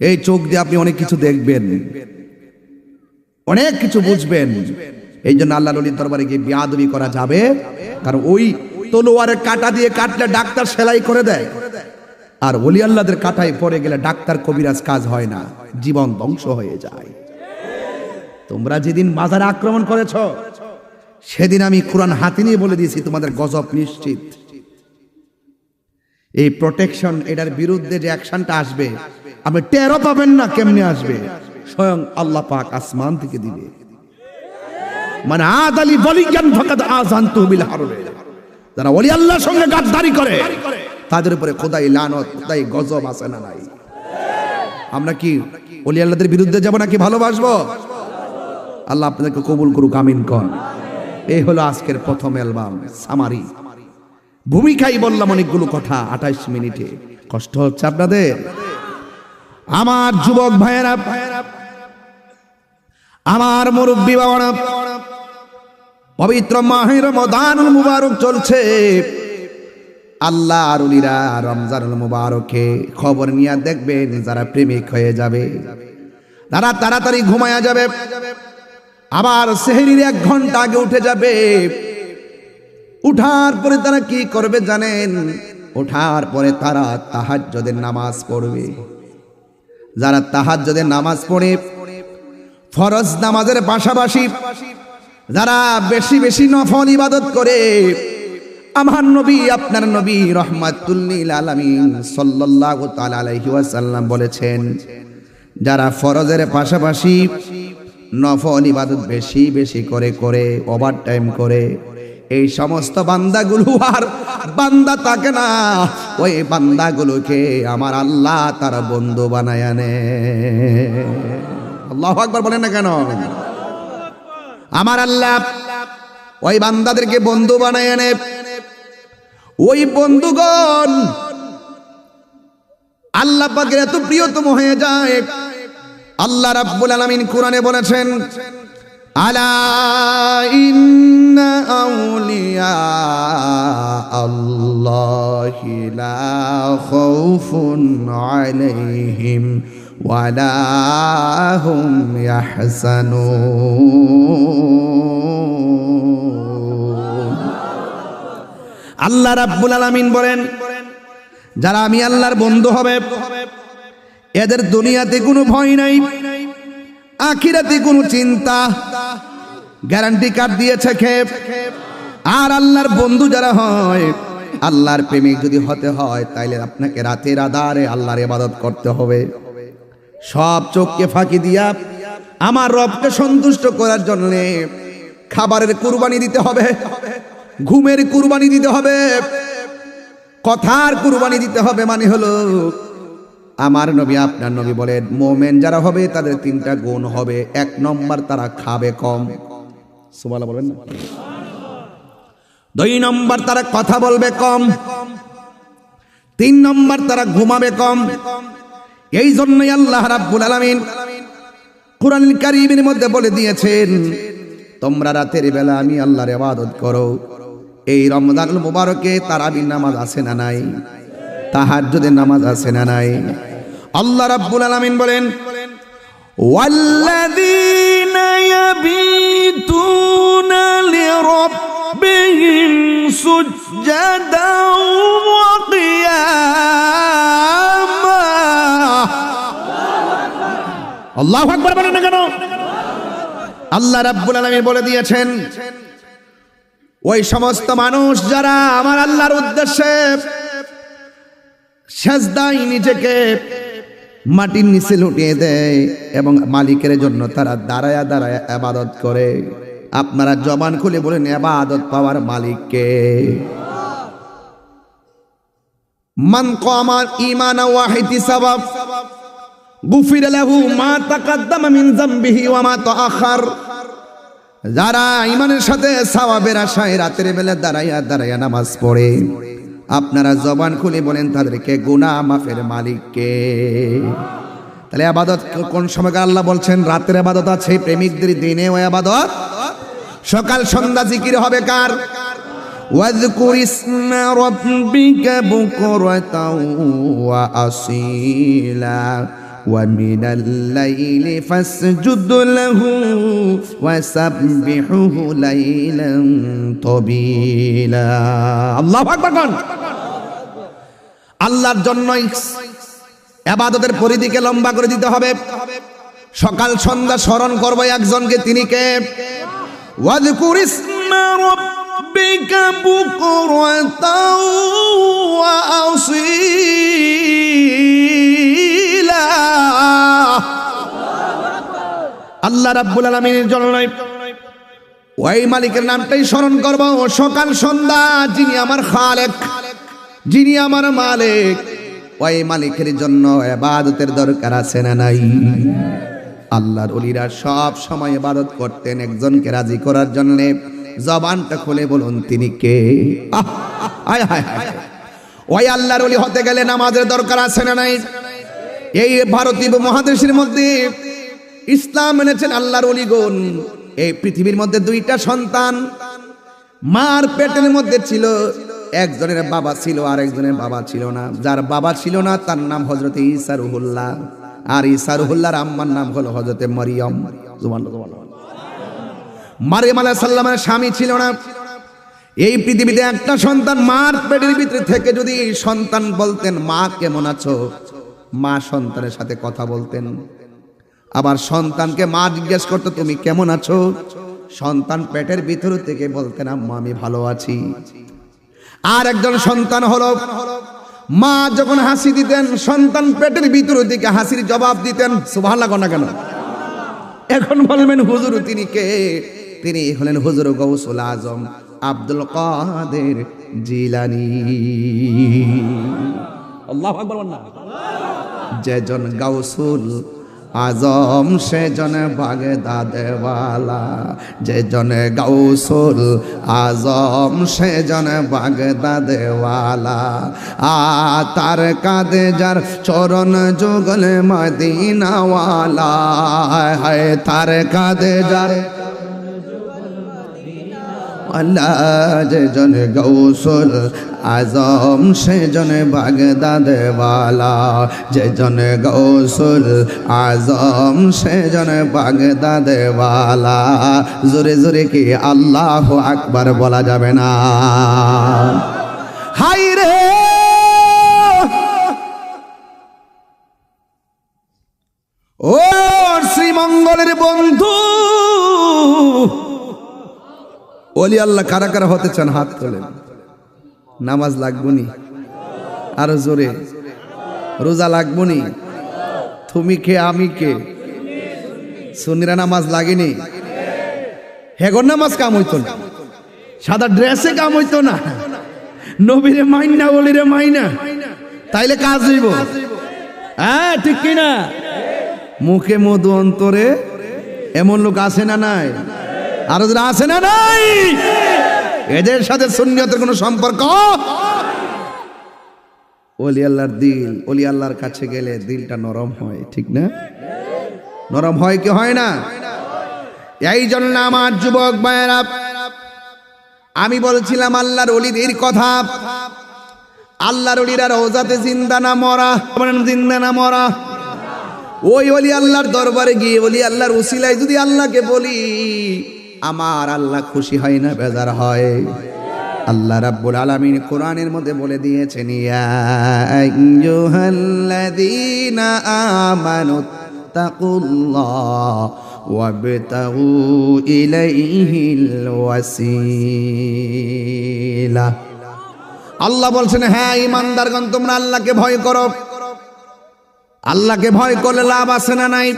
এই চোখ দিয়ে আপনি অনেক কিছু দেখবেন, অনেক কিছু বুঝবেন। এই জন্য আল্লাহর ওলির দরবারে গিয়ে বিয়াদবি করা যাবে, কারণ ওই তলোয়ারের কাঁটা দিয়ে কাটলে ডাক্তার সেলাই করে দেয়, আর ওলি আল্লাহদের কাঁটায় পড়ে গেলে ডাক্তার কবিরাজ কাজ হয় না, জীবন ধ্বংস হয়ে যায়। তোমরা যেদিন মাজারে আক্রমণ করেছ সেদিন আমি কোরআন হাতে নিয়ে বলে দিয়েছি তোমাদের গজব নিশ্চিত। এই প্রোটেকশন, এটার বিরুদ্ধে যে অ্যাকশনটা আসবে আপনি টেরও পাবেন না কেমনে আসবে, স্বয়ং আল্লাহ পাক আসমান থেকে দিবে। মানে আদালি ওয়ালিয়ান ফাকাদ আযানতু বিল হারব। যারা ওলি আল্লাহর সঙ্গে গাদ্দারি করে তাদের উপরে খোদাই লানত, খোদাই গজব আছে না নাই? আমরা কি ওলি আল্লাহদের বিরুদ্ধে যাব নাকি ভালোবাসবো? আল্লাহ আপনাদেরকে কবুল করুক, আমিন কোন। এই হলো আজকের প্রথম অ্যালবাম সামারি। ভূমিকাই বললাম অনেকগুলো কথা 28 মিনিটে। কষ্ট হচ্ছে আপনাদের? আমার যুবক ভাইয়েরা, আমার মুরব্বী বাবারা, পবিত্র মাহে রমাদানুল মুবারক চলছে। আল্লাহর ওলিরা রমজানুল মুবারকে খবর নিয়ে দেখবেন যারা প্রেমিক হয়ে যাবে তারা তাড়াতাড়ি ঘুমায়া যাবে, আবার সেহরির 1 ঘন্টা আগে উঠে যাবে। উঠার পরে তারা কি করবে জানেন? ওঠার পরে তারা তাহাজ্জুদের নামাজ পড়বে। যারা তাহাজ্জুদের নামাজ পড়ে, ফরজ নামাজের পাশাপাশি যারা বেশি বেশি নফল ইবাদত করে, আমার নবী, আপনার নবী রাহমাতুল লিল আলামিন সাল্লাল্লাহু তাআলা আলাইহি ওয়াসাল্লাম বলেছেন, যারা ফরজের পাশাপাশি নফল ইবাদত বেশি বেশি করে ওভারটাইম করে, এই সমস্ত বান্দাগুলো আর বান্দা থাকে না, ওই বান্দাগুলোকে আমার আল্লাহ তার বন্ধু বানায় আনে। আল্লাহু আকবার বলেন না কেন? আমার আল্লাহ ওই বান্দাদেরকে বন্ধু বানায় আনে। ওই বন্ধুগণ আল্লাহ পাকের এত প্রিয়তম হয়ে যায়, আল্লাহ রাব্বুল আলামিন কোরআনে বলেছেন, আলা ইন্না আউলিয়া আল্লাহি লা খাউফুন আলাইহিম ওয়া লা হুম ইয়াহজানুন। আল্লাহ রাব্বুল আলামিন বলেন, যারা আমি আল্লাহর বন্ধু হবে এদের দুনিয়াতে কোনো ভয় নাই, আখিরাতে কোনো চিন্তা, গ্যারান্টি কার্ড দিয়েছে খেপ। আর আল্লাহর বন্ধু যারা হয়, আল্লাহর প্রেমিক যদি হতে হয়, তাইলে আপনাকে রাতের আধারে আল্লাহর ইবাদত করতে হবে। সব চোখকে ফাঁকি দিয়া আমার রবকে সন্তুষ্ট করার জন্য খাবারের কুরবানি দিতে হবে, ঘুমের কুরবানি দিতে হবে, কথার কুরবানি দিতে হবে। মানে হলো আমার নবী আপনার নবী বলেন, মোমেন যারা হবে তাদের তিনটা গুণ হবে। 1 নম্বর, তারা খাবে কম, সুবহানাল্লাহ বলেন না। 2 নম্বর, তারা কথা বলবে কম। 3 নম্বর, তারা ঘুমাবে কম। এই জন্যই আল্লাহ রাব্বুল আলামিন কুরআনুল কারীমের মধ্যে বলে দিয়েছেন, তোমরা রাতের বেলা আমি আল্লাহর ইবাদত করো। এই রমজানুল মুবারকে তারাবির নামাজ আছে না নাই? তাহাজ্জুদের নামাজ আছে না নাই? আল্লাহ রাব্বুল আলামিন বলেন, ওয়াল্লাযীনা ইয়াবিতুনা লিরাব্বিহিম সুজদাও ওয়া কিয়ামা। আল্লাহু আকবার বলেন না কেন? আল্লাহ রাব্বুল আলামিন বলে দিয়েছেন, ওই সমস্ত মানুষ যারা আমার আল্লাহর উদ্দেশ্যে সেজদায় নিজেকে মাটির নিচে লুটিয়ে দেয় এবং মালিকের জন্য তারা দাঁড়ায়া দাঁড়ায়া ইবাদত করে। আপনারা জবান খুলে বলেন, ইবাদত পাওয়ার মালিককে। মান কামা ঈমানা ওয়া ইহতিসাবা গুফিরা লাহু মা তাকাদ্দামা মিন যামবিহি ওয়া মা তাআখার। যারা ঈমানের সাথে সওয়াবের আশায় রাতের বেলা দাঁড়ায়া দাঁড়ায়া নামাজ পড়ে, আপনারা জবান খুলে বলেন তাদেরকে গুনাহ মাফের মালিককে। তাহলে ইবাদত কোন সময়? আল্লাহ বলছেন রাতের ইবাদত আছে প্রেমিকদের, দিনেও ইবাদত। সকাল সন্ধ্যা জিকির হবে কার? ওয়াযকুর ইসমা রাব্বিকা বুকরাতাও ওয়া আসীলা ওয়া মিনাল লাইলি ফাসজুদ লাহু ওয়া সাব্বিহুহু লাইলান তাবিলা। আল্লাহু আকবার কোন? আল্লাহর জন্য ইবাদতের পরিধিকে লম্বা করে দিতে হবে। সকাল সন্ধ্যা স্মরণ করব একজনকে, তিনি কে? ওয়াযকুর ইসমা রাব্বিকা বুকরাতাও ওয়া আসীলা। আল্লাহ রাব্বুল আলামিনের জন্য ওই মালিকের নামটাই স্মরণ করব সকাল সন্ধ্যা। যিনি আমার খালেক, যিনি আমার মালিক, ওই মালিকের জন্য ইবাদতের দরকার আছে না নাই? আল্লাহর ওলিরা সব সময় ইবাদত করতেন একজনকে রাজি করার জন্য। জবানটা খুলে বলুন তিনি কে? হায় হায় হায়। ওই আল্লাহর ওলি হতে গেলে নামাজের দরকার আছে না নাই? এই ভারতীয় মহাদেশের মধ্যে ইসলাম এনেছেন আল্লাহর ওলিগণ। এই পৃথিবীর মধ্যে 2টা সন্তান মার পেটের মধ্যে ছিল, একজনের বাবা ছিল আর একজনের বাবা ছিল না। যার বাবা ছিল না তার নাম হযরত ঈসা রুহুল্লাহ, আর ঈসা রুহুল্লাহর আম্মার নাম হলো হযরত মরিয়ম। মারিয়াম আলাইহিস সালামের স্বামী ছিল না। এই পৃথিবীতে একটা সন্তান মার পেটের ভিতরে থেকে যদি সন্তান বলতেন মা কেমন আছো, মা সন্তানের সাথে কথা বলতেন। আবার সন্তানকে মা জিজ্ঞেস করতো তুমি কেমন আছো, সন্তান পেটের ভিতর থেকে বলতেন আম্মা আমি ভালো আছি। আর একজন সন্তান হলো, মা যখন হাসি দিতেন সন্তান পেটের ভিতর থেকে হাসির জবাব দিতেন। সুবহানাল্লাহ না কেন? এখন বলবেন হুজুর তিনি কে? তিনি হলেন হুজুর গৌসুল আজম, আব্দুল কাদের জিলানী। আল্লাহু আকবার বলুন না। যেজন গাউসুল আজম সেজন বাগদাদওয়ালা, যেজন গাউসুল আজম সেজন বাগদাদওয়ালা। তার কাঁধে যার চরণ যুগল মদিনাওয়ালা, হায় তার কাঁধে যার আল্লাহ, যেজন গাউসুল আজম সেজন বাগদাদওয়ালা, যেজন গাউসুল আজম সেজন বাগদাদওয়ালা। জোরে জোরে কি আল্লাহু আকবার বলা যাবে না? হাই রে ও শ্রীমঙ্গলের বন্ধু, ওলি আল্লাহ কারা কারা হতে চান হাত তোলেন। নামাজ লাগবনি, আরো জোরে, রোজা লাগবনি, তুমি কে আমি কে? সুন্নিরা নামাজ লাগেনি, হেগর নামাজ কাম হইতো না, সাদা ড্রেসে কাম হইতো না, নবীরে মাইনা ওলিরে মাইনা, তাইলে কাজ হইব। হ্যাঁ ঠিক কিনা? মুখে মধু অন্তরে, এমন লোক আছে না নাই? আরো যারা আছে না নাই? এদের সাথে সুন্নিয়তের কোনো সম্পর্ক? ওলি আল্লাহর দিল, ওলি আল্লাহর কাছে গেলে দিলটা নরম হয়, ঠিক না? নরম হয় কি হয় না? এই জন্য আমার যুবক ভাইয়েরা, আমি বলছিলাম আল্লাহর ওলিদের কথা। আল্লাহর ওলিরা রওজাতে জিন্দা না মরা? জিন্দা না মরা? ওই ওলি আল্লাহর দরবারে গিয়ে ওলি আল্লাহর উসিলায় যদি আল্লাহকে বলি, আমার আল্লাহ খুশি হয় না বেজার হয়? আল্লাহ রাব্বুল আলামিন কোরআনের মধ্যে বলে দিয়েছেন, ইয়া আইয়ুহাল্লাযীনা আমানুত্তাকুল্লাহ ওয়াবতাগু ইলাইহিল ওয়াসিলা। আল্লাহ বলছেন, হ্যাঁ ঈমানদারগণ তোমরা আল্লাহকে ভয় করো। আল্লাহকে ভয় করলে লাভ আছে না নাই?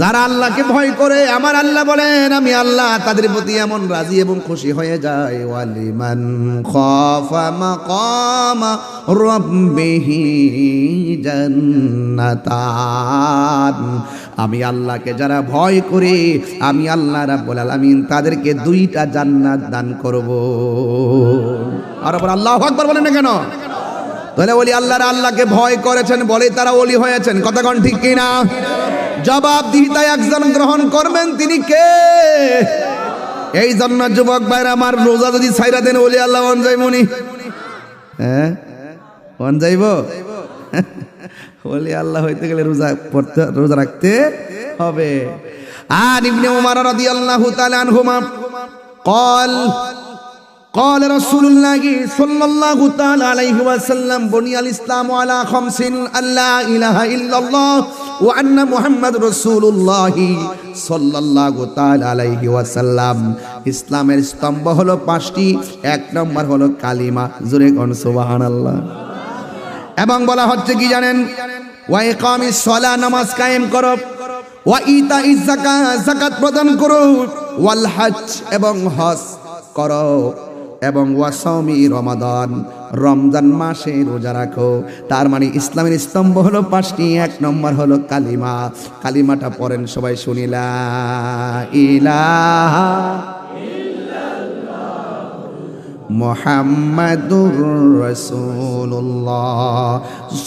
যারা আল্লাহকে ভয় করে, আমার আল্লাহ বলেন আমি আল্লাহ তাদের প্রতি এমন রাজি এবং খুশি হয়ে যায়। ওয়ালিমান খাফা মাকামা রাব্বিহি জান্নাতান। আমি আল্লাহকে যারা ভয় করে, আমি আল্লাহ রাব্বুল আলামিন তাদেরকে দুইটা জান্নাত দান করব। আর আল্লাহু আকবার বলেন না কেন? তাহলে ওলি আল্লাহরা আল্লাহকে ভয় করেছেন বলে তারা ওলি হয়েছেন, কথা কোন ঠিক কিনা? জবাবদিহিতায় একজন গ্রহণ করবেন, তিনি কে? এই জন্য যুবক ভাইরা আমার, রোজা যদি ছাইরা দেন ওলি আল্লাহ মন যাইবনি? হ্যাঁ মন যাইব? ওলি আল্লাহ হইতে গেলে রোজা পড়তে, রোজা রাখতে হবে। আর ইবনে উমর রাদিয়াল্লাহু তাআলা আনহুমা قال قال رسول الله صلى الله تعالى عليه وسلم بني الإسلام على خمس: أن لا إله إلا الله وأن محمد رسول الله صلى الله تعالى عليه وسلم। ইসলামের স্তম্ভ হলো পাঁচটি। এক নম্বর হলো কালিমা, জোরে কোন সুবহানাল্লাহ। এবং বলা হচ্ছে কি জানেন? ওয়া ইকামিস সালাহ, নামাজ কায়েম করো, ওয়া ইতাইজ যাকাত, যাকাত প্রদান করো, ওয়াল হজ, এবং হজ করো, এবং ওয়াসাউমি রমাদান, রমজান মাসে রোজা রাখো। তার মানে ইসলামের স্তম্ভ হলো পাঁচটি। এক নম্বর হলো কালিমা। কালিমাটা পড়েন সবাই, শুনি লা ইলাহা মুহাম্মাদুর রাসূলুল্লাহ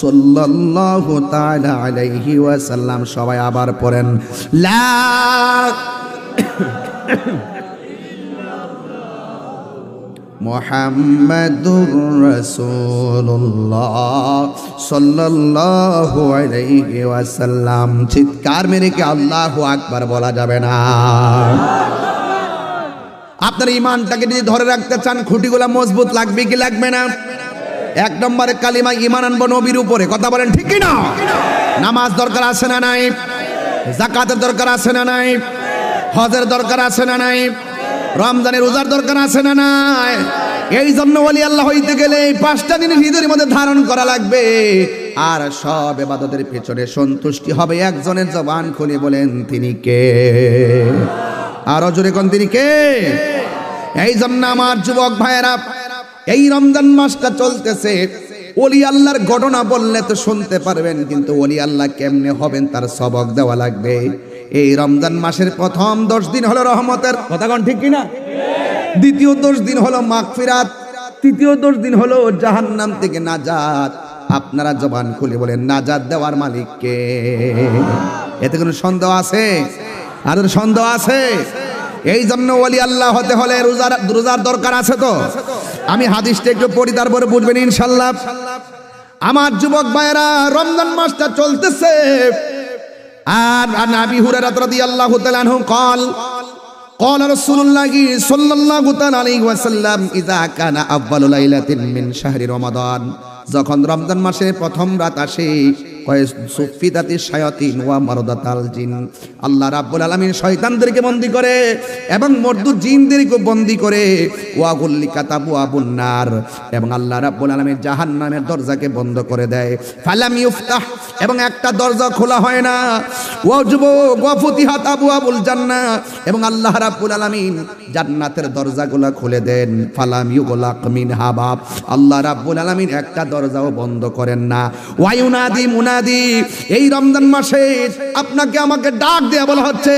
সাল্লাল্লাহু তাআলা আলাইহি ওয়াসাল্লাম। সবাই আবার পড়েন লা মুহাম্মাদুর রাসূলুল্লাহ সাল্লাল্লাহু আলাইহি ওয়াসাল্লাম। চিৎকার মেরে কি আল্লাহু আকবার বলা যাবে না? আপনার ইমানটাকে যদি ধরে রাখতে চান, খুঁটিগুলা মজবুত লাগবে কি লাগবে না? এক নম্বরে কালিমা, ইমান আনবো নবীর উপরে, কথা বলেন ঠিক কি না? নামাজ দরকার আছে না নাই? যাকাতের দরকার আছে না নাই? হজের দরকার আছে না নাই? রমজানের রোজার দরকার আছে না নাই? এই জন্য ওলি আল্লাহ হইতে গেলে এই পাঁচটা জিনিস হৃদয়ের মধ্যে ধারণ করা লাগবে। আর সব ইবাদতের পেছনে সন্তুষ্টি হবে একজনের। জবান খুলে বলেন তিনি কে? আরো জোরে কোন তিনি কে? এই জন্য আমার যুবক ভাইয়েরা, এই রমজান মাসটা চলতেছে, ওলি আল্লাহর ঘটনা বললে তো শুনতে পারবেন, কিন্তু ওলি আল্লাহ কেমনে হবেন তার সবক দেওয়া লাগবে। এই রমজান মাসের প্রথম 10 দিন হলো রহমতের, কথা কোন ঠিক কিনা? দ্বিতীয় 10 দিন হলো মাগফিরাত, তৃতীয় 10 দিন হলো জাহান্নাম থেকে নাজাত। আপনারা জবান খুলে বলেন, নাজাত দেওয়ার মালিক কে? এতে কোনো সন্দেহ আছে? আর সন্দেহ আছে? এই জন্য ওলি আল্লাহ হতে হলে রোজার দরকার আছে। তো আমি হাদিসটা একটু পড়ি, তারপরে বুঝবেন ইনশাল্লাহ। আমার যুবক ভাইয়েরা, রমজান মাসটা চলতেছে, আর আবি হুরায়রা রাদিয়াল্লাহু তাআলা আনহু قال قال رسول الله صلى الله عليه وسلم اذا كان اول ليله من شهر رمضان, যখন রমজান মাসের প্রথম রাত আসে, সুফিদাতিশ শায়াতিন ওয়া মারদাতাল জিন, আল্লাহ রাব্বুল আলামিন শয়তানদেরকে বন্দী করে এবং মর্দু জিনদেরকে বন্দী করে, ওয়া গুল্লিকাত আবওয়াবুন নার, এবং আল্লাহ রাব্বুল আলামিন জাহান্নামের দরজাকে বন্ধ করে দেয়। ফালাম ইফতাহ, এবং একটা দরজা খোলা হয় না। ওয়া যুবক ওয়া ফুতিহাত আবওয়াবুল জান্নাহ, এবং আল্লাহ রাব্বুল আলামিন জান্নাতের দরজাগুলো খুলে দেন। ফালাম ইউগলাক মিনহা বাব, আল্লাহ রাব্বুল আলামিন একটা দরজাও বন্ধ করেন না। ওয়া ইউনাদি মুনাদি, এই রমজান মাসে আপনাকে আমাকে ডাক দেয়া বলা হচ্ছে,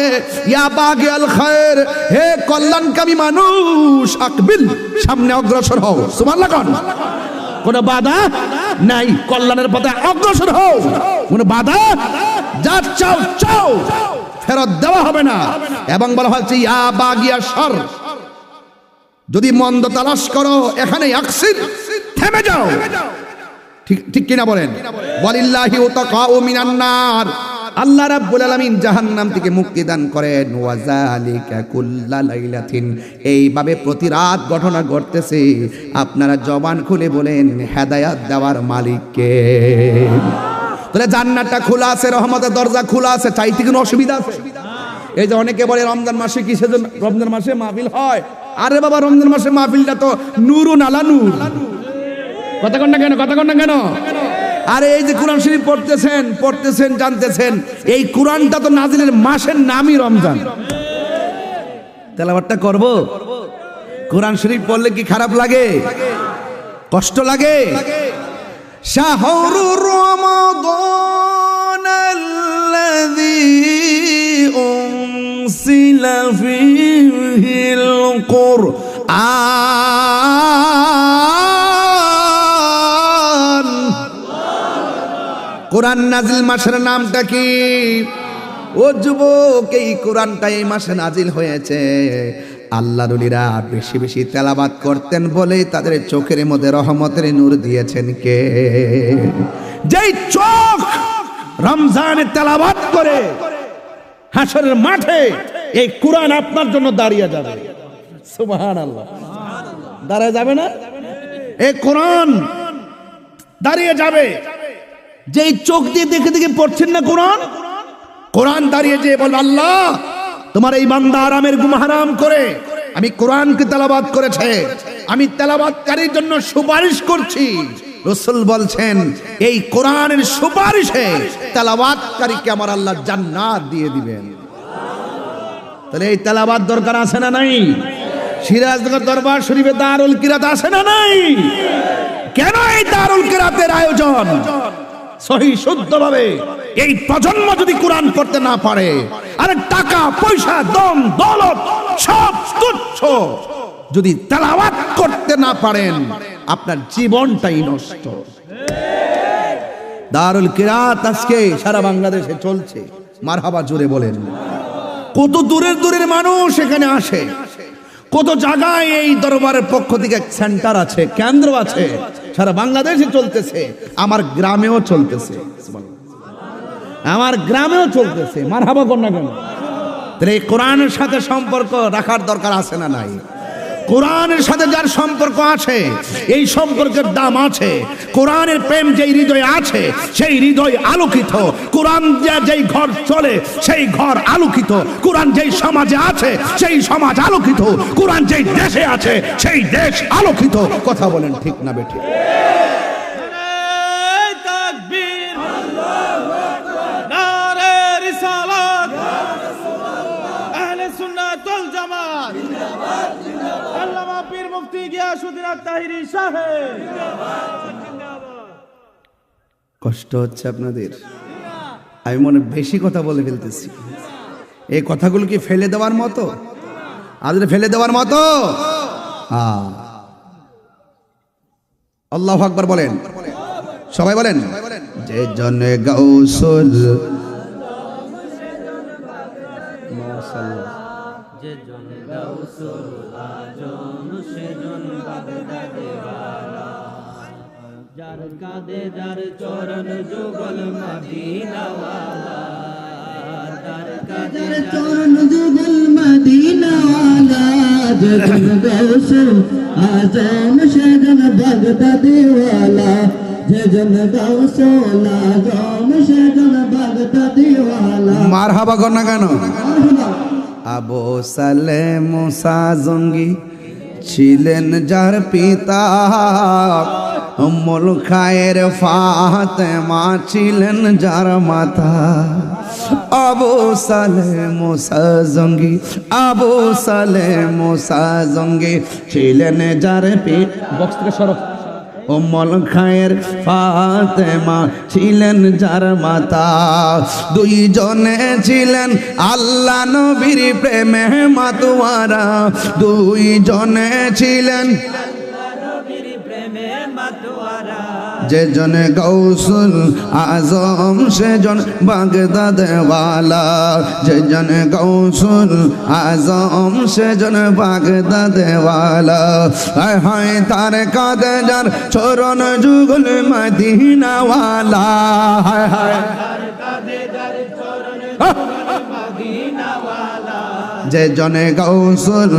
ইয়া বাগিয়াল খায়র, হে কল্যাণকামী মানুষ, আকবিল, সামনে অগ্রসর হও। সুবহানাল্লাহ কোন? কোনো বাধা নাই, কল্যাণের পথে অগ্রসর হও। কোনো বাধা, যা চাও চাও, ফেরত দেওয়া হবে না। এবং বলা হচ্ছে ইয়া বাগিয়া শর, যদি মন্দ তালাশ করো এখানে আকসির, থেমে যাও। ঠিক কিনা বলেন? ওয়ালিল্লাহি উতাকাউ মিনান নার, আল্লাহ রাব্বুল আলামিন জাহান্নাম থেকে মুক্তি দান করেন। ওয়া যালিকা কুল্লা লাইলাতিন, এইভাবে প্রতি রাত ঘটনা ঘটতেছে। আপনারা জবান খুলে বলেন, হেদায়েত দেওয়ার মালিক কে? তাহলে জান্নাতটা খোলা আছে, রহমতের দরজা খোলা আছে, চাইতে কোনো অসুবিধা আছে? এই যে অনেকে বলে রমজান মাসে কিসের জন্য রমজান মাসে মাহফিল হয়? আরে বাবা, রমজান মাসে মাহফিলটা তো নূরুন আলা নূর। কথা কন না কেন? কথা কন না কেন? আরে এই যে কোরআন শরীফ পড়তেছেন জানতেছেন, এই কোরআনটা তো নাজিলের মাসের নামই রমজান। তেলাওয়াতটা করব, কোরআন শরীফ পড়লে কি খারাপ লাগে? কষ্ট লাগে? শাহরুর রমাদানাল্লাযী উনসিলা ফীহিল কুরআন, কোরআন নাজিল মাসের নামটা কি? ও যুবক, এই কোরআনটা এই মাসে নাজিল হয়েছে। আল্লাহর ওলিরা বেশি বেশি তেলাওয়াত করতেন বলেই তাদের চোখের মধ্যে রহমতের নূর দিয়েছেন কে? যেই চোখ রমজানে তেলাওয়াত করে, হাসরের মাঠে এই কোরআন আপনার জন্য দাঁড়িয়ে যাবে। সুবহানাল্লাহ, দাঁড়িয়ে যাবে না? এই কোরআন দাঁড়িয়ে যাবে। যেই চোখ দিয়ে দেখে দেখে পড়ছেন না কোরআন, কোরআন দাঁড়িয়ে যে বল, আল্লাহ তোমার এই বান্দা আরামের ঘুম হারাম করে আমি কোরআনকে তেলাওয়াত করেছে, আমি তেলাওয়াতকারীর জন্য সুপারিশ করছি। রাসূল বলছেন, এই কোরআনের সুপারিশে তেলাওয়াতকারীকে আমার আল্লাহ জান্নাত দিয়ে দিবেন। তাহলে এই তেলাওয়াত দরকার আছে না নাই? সিরাজগঞ্জ দরবার শরীফে দারুল কিরাত আছে না নাই? কেন এই দারুল কিরাতের আয়োজন? সহি শুদ্ধভাবে এই প্রজন্ম যদি কোরআন পড়তে না পারে, আরে টাকা পয়সা দম দৌলত সব তুচ্ছ, যদি তেলাওয়াত করতে না পারেন আপনার জীবনটাই নষ্ট। দারুল কিরাত আজকে সারা বাংলাদেশে চলছে, মারহাবা জোরে বলেন। কত দূরের দূরের মানুষ এখানে আসে, কত জায়গায় এই দরবারের পক্ষ থেকে সেন্টার আছে, কেন্দ্র আছে, সারা বাংলাদেশে চলতেছে, আমার গ্রামেও চলতেছে, আমার গ্রামেও চলতেছে। মারহাবা কর না কেন? তাহলে এই কোরআনের সাথে সম্পর্ক রাখার দরকার আছে না নাই? কোরআনের সাথে যার সম্পর্ক আছে, এই সম্পর্কের দাম আছে। কোরআনের প্রেম যেই হৃদয়ে আছে, সেই হৃদয় আলোকিত। কোরআন যেই ঘর চলে, সেই ঘর আলোকিত। কোরআন যেই সমাজে আছে, সেই সমাজ আলোকিত। কোরআন যেই দেশে আছে, সেই দেশ আলোকিত। কথা বলেন ঠিক না বেঠিক? তাহিরি সাহেব কষ্ট হচ্ছে আপনাদের? আমি মনে বেশি কথা বলে ফেলতেছি। এই কথাগুলো কি ফেলে দেওয়ার মতো? আদরে ফেলে দেওয়ার মতো? আল্লাহু আকবার বলেন, সবাই বলেন। যে জনে গাউসুল যে জন গাউসুল আজম সেজন বাগদাদে ওয়ালা যার কাঁধে যার চরণ যুগল মদিনা ওয়ালা তার কাঁধে যার চরণ যুগল মদিনা ওয়ালা যে জন গাউসুল আজম সেজন বাগদাদে ওয়ালা যে জন গাউসুল আজম সেজন বাগদাদে ওয়ালা মারহাবা কর না কেন? আবু সালে মুসা জঙ্গি ছিলেন যার পিতা, উম্মুল খায়ের ফাতেমা ছিলেন যার মাতা। আবু সালে মুসা জঙ্গি, আবু সালে মুসা জঙ্গি ছিলেন যার পিতা। বক্স থেকে সরো। উম্মুল খায়ের ফাতেমা ছিলেন যার মাতা। দুইজনে ছিলেন আল্লাহ নবীর প্রেমে মাতোয়ারা, দুইজনে ছিলেন যে জনে গাউসুল আজম সেজন বাগদাদ ওয়ালা, যে জনে গাউসুল আজম সেজন বাগদাদ ওয়ালা। হায় হায় তার কাঁধে যার চরণ যুগল মদিনা ওয়ালা, হায় হায় যে জনে গাউসুল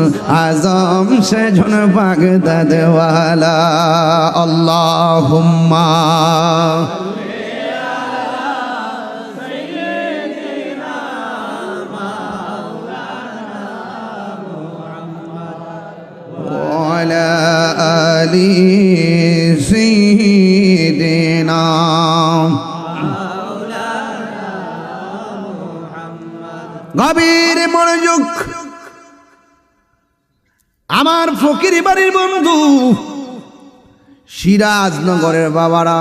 আজম সেজন বাগদাদ ওয়ালা। আল্লাহুম্মা ওয়ালা আলি সাইয়্যিদিনা গভীর মনোযোগ। আমার ফকির বাড়ির বন্ধু সিরাজনগরের বাবারা,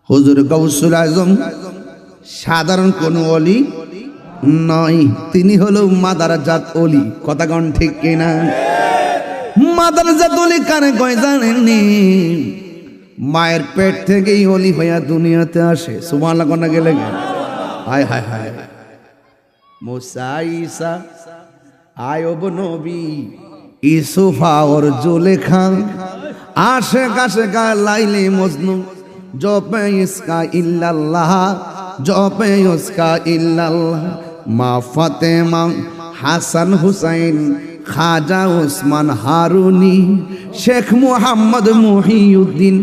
হুজুর গাউসুল আজম সাধারণ কোন ওলি নয়, তিনি হলো মাদারজাত ওলি। কথা কোন ঠিক কিনা? মাদারজাত ওলি কারে কয় জানেননি? মায়ের পেট থেকেই ওলি হইয়া দুনিয়াতে আসে। সুবহানাল্লাহ কোনা গেলে হায় হায় হায়। মুসা ঈসা আয়ব নবী ইউসুফা और जुलेखा आशिक आशिका लाइले मजनू जपे इसका इल्लल्लाह जपे उसका इल्लल्लाह। माँ फातिमा হাসান হুসাইন খাজা ওসমান হারুনি শেখ মুহাম্মদ মুহিউদ্দিন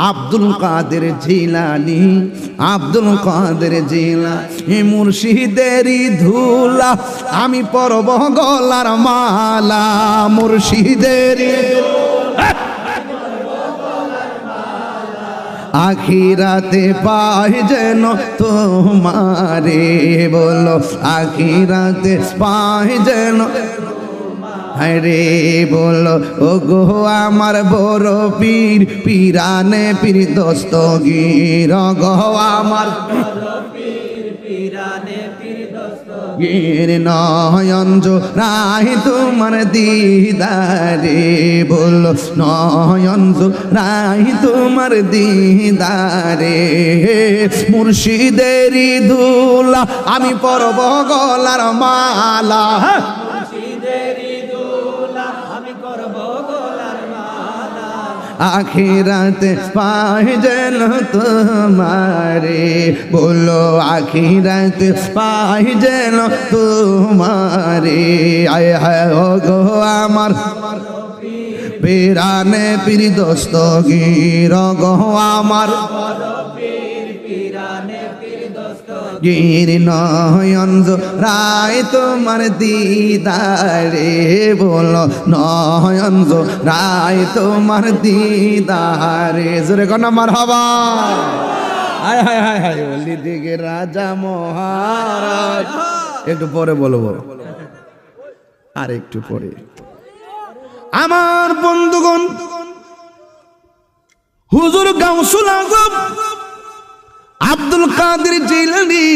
আব্দুল কাদের জিলানী আব্দুল কাদের জিলানী মুর্শিদেরই ধুলা আমি পরব গলার মালা মুর্শিদেরই আখিরাতে পাই যেন তোমারে বলো আখিরাতে পাই যেন হরে বলো ও গো আমার বড় পীর পীরানে পীর দস্তগীর গো আমার গির নয়ন জো রাই তোমার দিদারে বলো নয়ন জো রাই তোমার দিদারে মুর্শিদেরই ধুলা আমি পরব গলার মালা আখিরাতে পাই যেন তোমারে বলো আখিরাতে পাই যেন তোমারে আয় হায় ও গো আমার পীরানে পীর দস্তগীর গো আমার গির নয়ন রায় তোমার দিদারে বলো নয়ন রায় তোমার দিদারে জোরে কোন মারহাবা হায় হায় হায় হায় বলি দিকে রাজা মহারাজ একটু পরে বলবো আর একটু পরে আমার বন্ধুগণ, হুজুর গাউসুল আজম আব্দুল কাদের জিলানী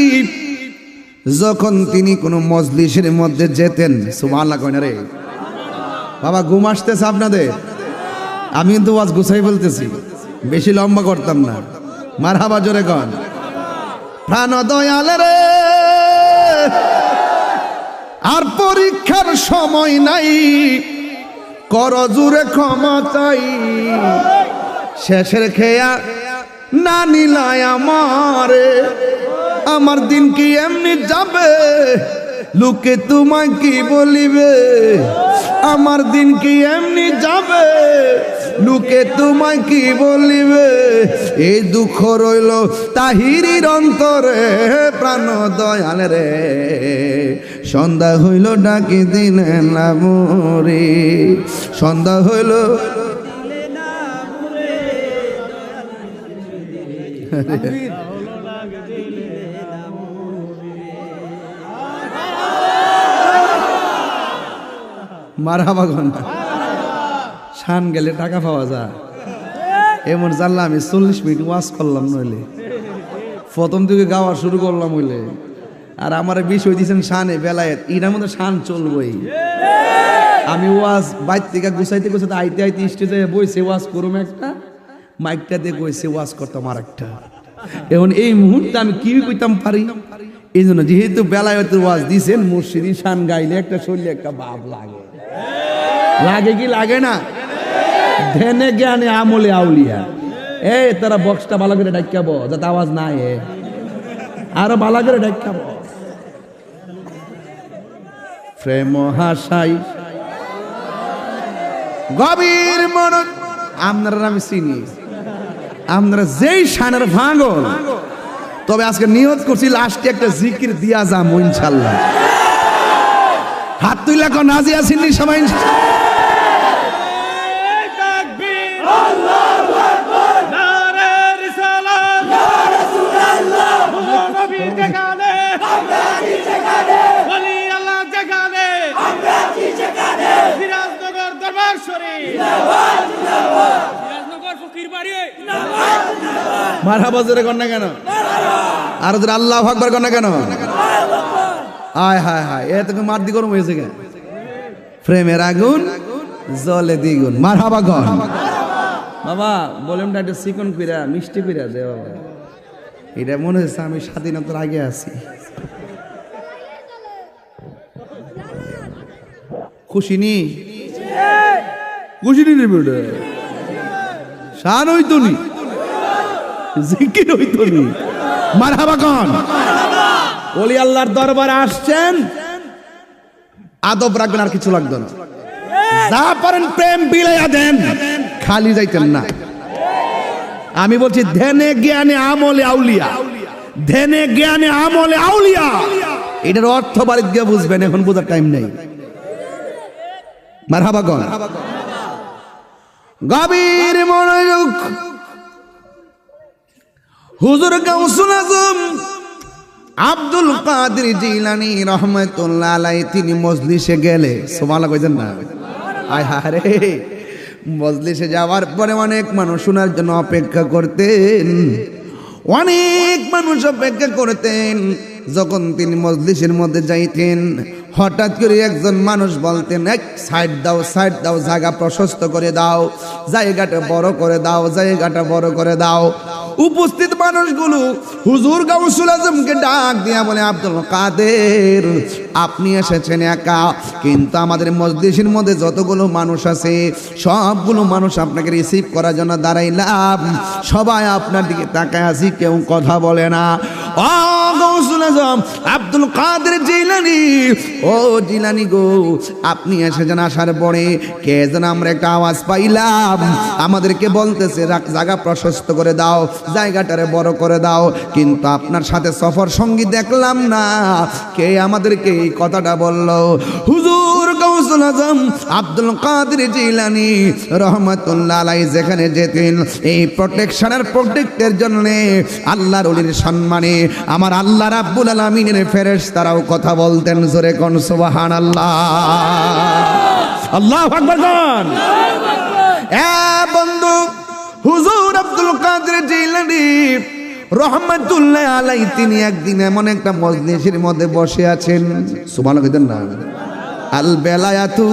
যখন তিনি কোনো মজলিসের মধ্যে যেতেন, সুবহানাল্লাহ কইনা রে বাবা, ঘুম আসতেছে আপনাদের? আমি কিন্তু ওয়াজ গুছাই বলতেছি, বেশি লম্বা করতাম না। মারহাবা জোরে কন। প্রাণ দয়াল রে, আর পরীক্ষার সময় নাই, কর জুরে ক্ষমা চাই। শেষের খেয়া না নিলায় আমারে, আমার দিন কি এমনি যাবে, লোকে তোমায় কি বলিবে। আমার দিন কি এমনি যাবে, লোকে তোমায় কি বলিবে। এই দুঃখ রইল তাহিরির অন্তরে, প্রাণ দয়াল রে, সন্ধ্যা হইল ডাকি দিলেন না মোরে। সন্ধ্যা হইল মারহাবা গন। শান গেলে টাকা পাওয়া যায়, এমন জানলাম। আমি 40 মিনিট ওয়াজ করলাম, নইলে প্রথম থেকে গাওয়া শুরু করলাম হইলে। আর আমার বিষয় দিয়েছেন শানে বেলায়েত, এটার মধ্যে শান চলবই। আমি ওয়াজ বাইর থেকে গুছাইতে গুছাইতে আইতে আইতে স্টেজে বইছে ওয়াজ করুম একটা, মাইকটা দিয়ে কইছে ওয়াজ করতাম আর একটা। এখন এই মুহূর্তে আমি কি কইতাম পারি, এই জন্য যেহেতু বেলায়েতের ওয়াজ দিয়েছেন, মুর্শিদি শান গাইলে একটা শরীরে একটা ভাব লাগে। লাগে কি লাগে না? ধ্যানে জ্ঞানে আমলে আউলিয়া। এই তারা বক্সটা ভালো করে ডাক্কাবো, যাতে আওয়াজ না এ, আরো ভালো করে ডাক্কাবো। প্রেম হাসাই গভীর মন, আপনারা আমি চিনি, আপনারা যেই শানের ভাঙল। তবে আজকে নিয়ত করছি লাস্টে একটা জিকির দিয়া যাবো ইনশাল্লাহ। হাত তুইলা কোন রাজি আছেন সবাই? মারহাবা জোরে কর না কেন? আর জোরে আল্লাহু আকবার কর না কেন? আয় হায় হায়, এ তোকে মার দি গরম হয়েছে কেন? প্রেমের আগুন জলে দ্বিগুণ। মারহাবা কর বাবা। বলেমটা একটু চিকন কইরা মিষ্টি কইরা দে বাবা। এটা মনে হচ্ছে আমি স্বাধীনতার আগে আছি। খুশি নি? খুশি নি রে বেটা? শান হইতো নি, জিকির হইতো নি। মারহাবা কন। ওলি আল্লাহর দরবারে আসছেন, আদব রাখবেন, আর কিছু লাগবে না। যা পারেন প্রেম বিলাইয়া দেন, খালি যাইতেন না। আমি বলছি ধ্যানে জ্ঞানে আমলে আউলিয়া, ধ্যানে জ্ঞানে আমলে আউলিয়া। এটার অর্থ বাড়িতে গিয়ে বুঝবেন, এখন বোঝার টাইম নেই। মারহাবা কন। গভীর মনোযোগ। হুজুর গাউসুল আজম আব্দুল কাদের জিলানী রহমাতুল্লাহ আলাইহি তিনি মজলিসে গেলে, সুবহানাল্লাহ কইছেন না? আয় হায় রে, মজলিসে যাওয়ার পরে অনেক মানুষ শোনার জন্য অপেক্ষা করতেন, অনেক মানুষ অপেক্ষা করতেন। যখন তিনি মজলিসের মধ্যে যাইতেন, হঠাৎ করে একজন মানুষ বলতেন, এক সাইড দাও, সাইড দাও, জায়গা প্রশস্ত করে দাও, জায়গাটা বড় করে দাও, জায়গাটা বড় করে দাও। উপস্থিত মানুষগুলো হুজুর গাউসুল আজমকে ডাক দিয়া বলে, আব্দুল কাদের আপনি এসেছেন একা, কিন্তু আমাদের মজলিসের মধ্যে যতগুলো মানুষ আছে সবগুলো মানুষ আপনাকে রিসিভ করার জন্য দাঁড়াইলাম, সবাই আপনার দিকে তাকায় আছি, কেউ কথা বলে না। ও গাউসুল আজম আব্দুল কাদের জিলানী, ও জিলানী গো, আপনি এসেছেন, আসার পরে কে যেন আমরা একটা আওয়াজ পাইলাম, আমাদেরকে বলতেছে জায়গা প্রশস্ত করে দাও, জায়গাটারে বড় করে দাও, কিন্তু আপনার সাথে সফর সঙ্গী দেখলাম না, কে আমাদেরকে এই কথাটা বলল? হুজুর গাউসুল আজম আব্দুল কাদের জিলানী রহমাতুল্লাহ আলাইহি যেখানে যেতেন, এই প্রোটেকশনের প্রোটেক্টের জন্য আল্লাহর ওলির সম্মানে আমার আল্লাহ রাব্বুল আলামিনের ফেরেশতারাও কথা বলতেন। জোরে কোন সুবহানাল্লাহ। আল্লাহু আকবার গান। বন্ধু, হুজুর আব্দুল কাদের জিলানী রহমাতুল্লাহ আলাইহি তিনি একদিন এমন একটা মজলিসের মধ্যে বসে আছেন, সুবহানাল্লাহ কইতেন না, আল বেলায়াতু